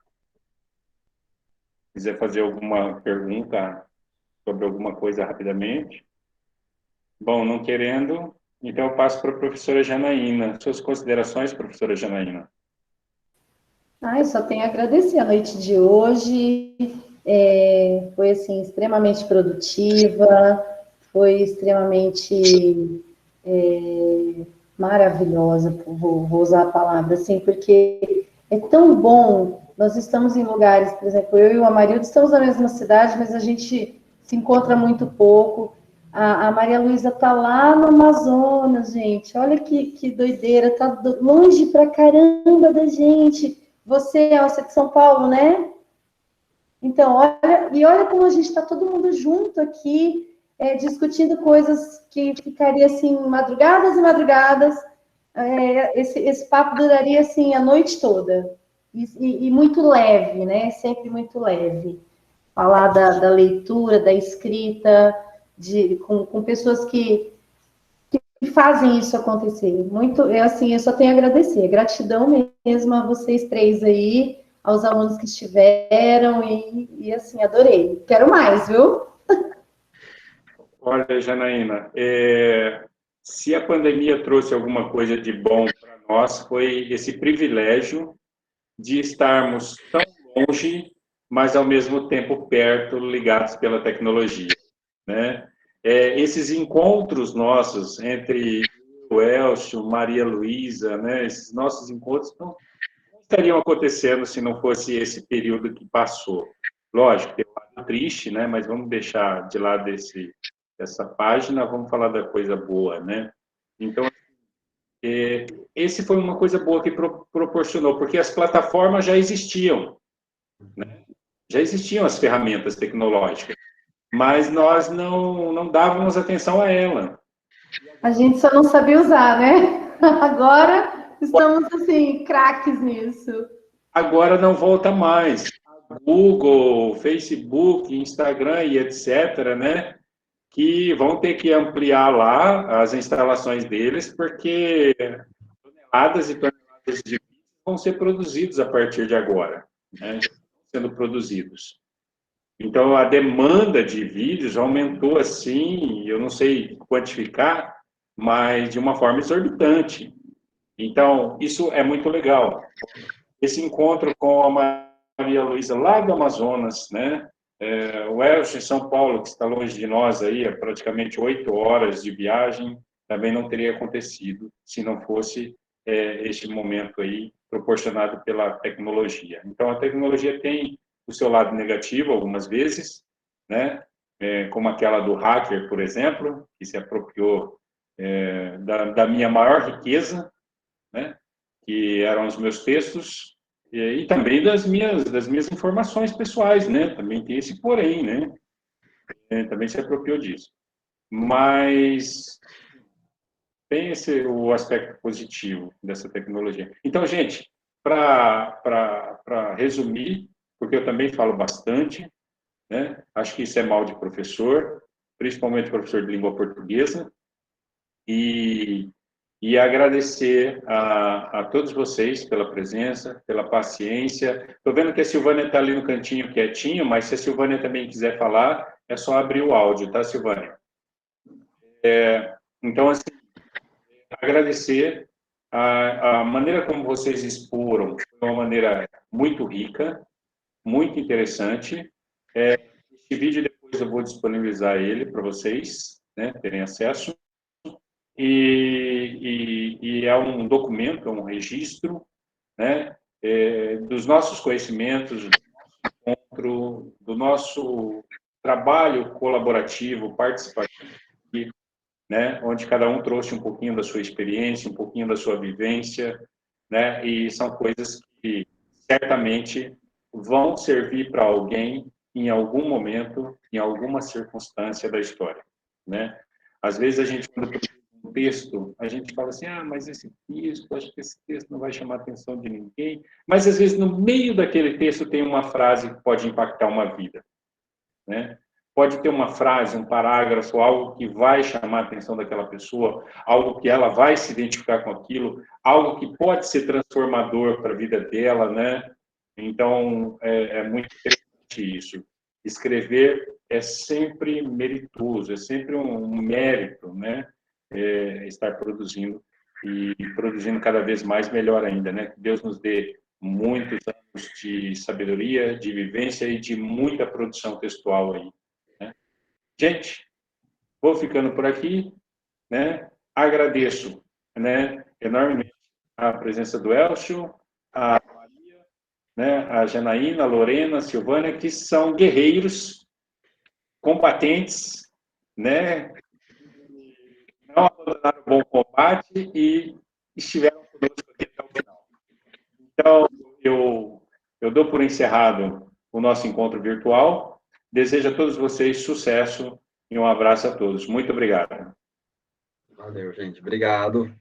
quiser fazer alguma pergunta sobre alguma coisa rapidamente. Bom, não querendo, então eu passo para a professora Janaína. Suas considerações, professora Janaína? Eu só tenho a agradecer a noite de hoje. Foi assim extremamente produtiva, foi extremamente maravilhosa, vou usar a palavra assim, porque é tão bom. Nós estamos em lugares, por exemplo, eu e o Amarildo estamos na mesma cidade, mas a gente se encontra muito pouco. A Maria Luísa está lá no Amazonas, gente. Olha que doideira, está longe pra caramba da gente. Você é de São Paulo, né? Então, olha como a gente está todo mundo junto aqui, discutindo coisas que ficaria assim, madrugadas e madrugadas. Esse papo duraria assim a noite toda. E muito leve, né? Sempre muito leve. Falar da leitura, da escrita, com pessoas que fazem isso acontecer. Muito, assim, eu só tenho a agradecer. Gratidão mesmo a vocês três aí, aos alunos que estiveram, e assim, adorei. Quero mais, viu? Olha, Janaína, se a pandemia trouxe alguma coisa de bom para nós, foi esse privilégio de estarmos tão longe, mas ao mesmo tempo perto, ligados pela tecnologia, né? Esses encontros nossos entre o Elcio, Maria Luísa, né? Esses nossos encontros não estariam acontecendo se não fosse esse período que passou. Lógico, tem um lado triste, né? Mas vamos deixar de lado essa página, vamos falar da coisa boa, né? Então, esse foi uma coisa boa que proporcionou, porque as plataformas já existiam, né? Já existiam as ferramentas tecnológicas, mas nós não dávamos atenção a ela. A gente só não sabia usar, né? Agora estamos, assim, craques nisso. Agora não volta mais. Google, Facebook, Instagram e etc., né? Que vão ter que ampliar lá as instalações deles, porque toneladas e toneladas de vídeos vão ser produzidos a partir de agora, né? Sendo produzidos. Então, a demanda de vídeos aumentou assim, eu não sei quantificar, mas de uma forma exorbitante. Então, isso é muito legal. Esse encontro com a Maria Luísa, lá do Amazonas, né? O Elcio em São Paulo, que está longe de nós aí, é praticamente 8 horas de viagem, também não teria acontecido se não fosse este momento aí proporcionado pela tecnologia. Então, a tecnologia tem o seu lado negativo algumas vezes, né? Como aquela do hacker, por exemplo, que se apropriou da minha maior riqueza, né? Que eram os meus textos, e também das minhas informações pessoais, né? Também tem esse porém, né? Também se apropriou disso. Mas tem o aspecto positivo dessa tecnologia. Então, gente, para resumir, porque eu também falo bastante, né? Acho que isso é mal de professor, principalmente professor de língua portuguesa, e agradecer a todos vocês pela presença, pela paciência. Estou vendo que a Silvânia está ali no cantinho quietinho, mas se a Silvânia também quiser falar, é só abrir o áudio, tá, Silvânia? Então, assim, agradecer a maneira como vocês expuram, foi uma maneira muito rica, muito interessante. Esse vídeo depois eu vou disponibilizar ele para vocês, né, terem acesso. E é um documento, é um registro, né, dos nossos conhecimentos, do nosso trabalho colaborativo, participativo, né, onde cada um trouxe um pouquinho da sua experiência, um pouquinho da sua vivência, né, e são coisas que certamente vão servir para alguém em algum momento, em alguma circunstância da história, né? Às vezes a gente, quando um texto, a gente fala assim, mas esse texto, acho que esse texto não vai chamar a atenção de ninguém, mas às vezes no meio daquele texto tem uma frase que pode impactar uma vida, né? Pode ter uma frase, um parágrafo, algo que vai chamar a atenção daquela pessoa, algo que ela vai se identificar com aquilo, algo que pode ser transformador para a vida dela, né? Então, é muito interessante isso. Escrever é sempre meritoso, é sempre um mérito, né? Estar produzindo e produzindo cada vez mais, melhor ainda, né? Que Deus nos dê muitos anos de sabedoria, de vivência e de muita produção textual aí, né? Gente, vou ficando por aqui, né? Agradeço, né, enormemente a presença do Elcio, a Maria, né, a Janaína, a Lorena, a Silvânia, que são guerreiros, combatentes, né? Não abandonaram o bom combate e estiveram conosco aqui até o final. Então, eu dou por encerrado o nosso encontro virtual. Desejo a todos vocês sucesso e um abraço a todos. Muito obrigado. Valeu, gente. Obrigado.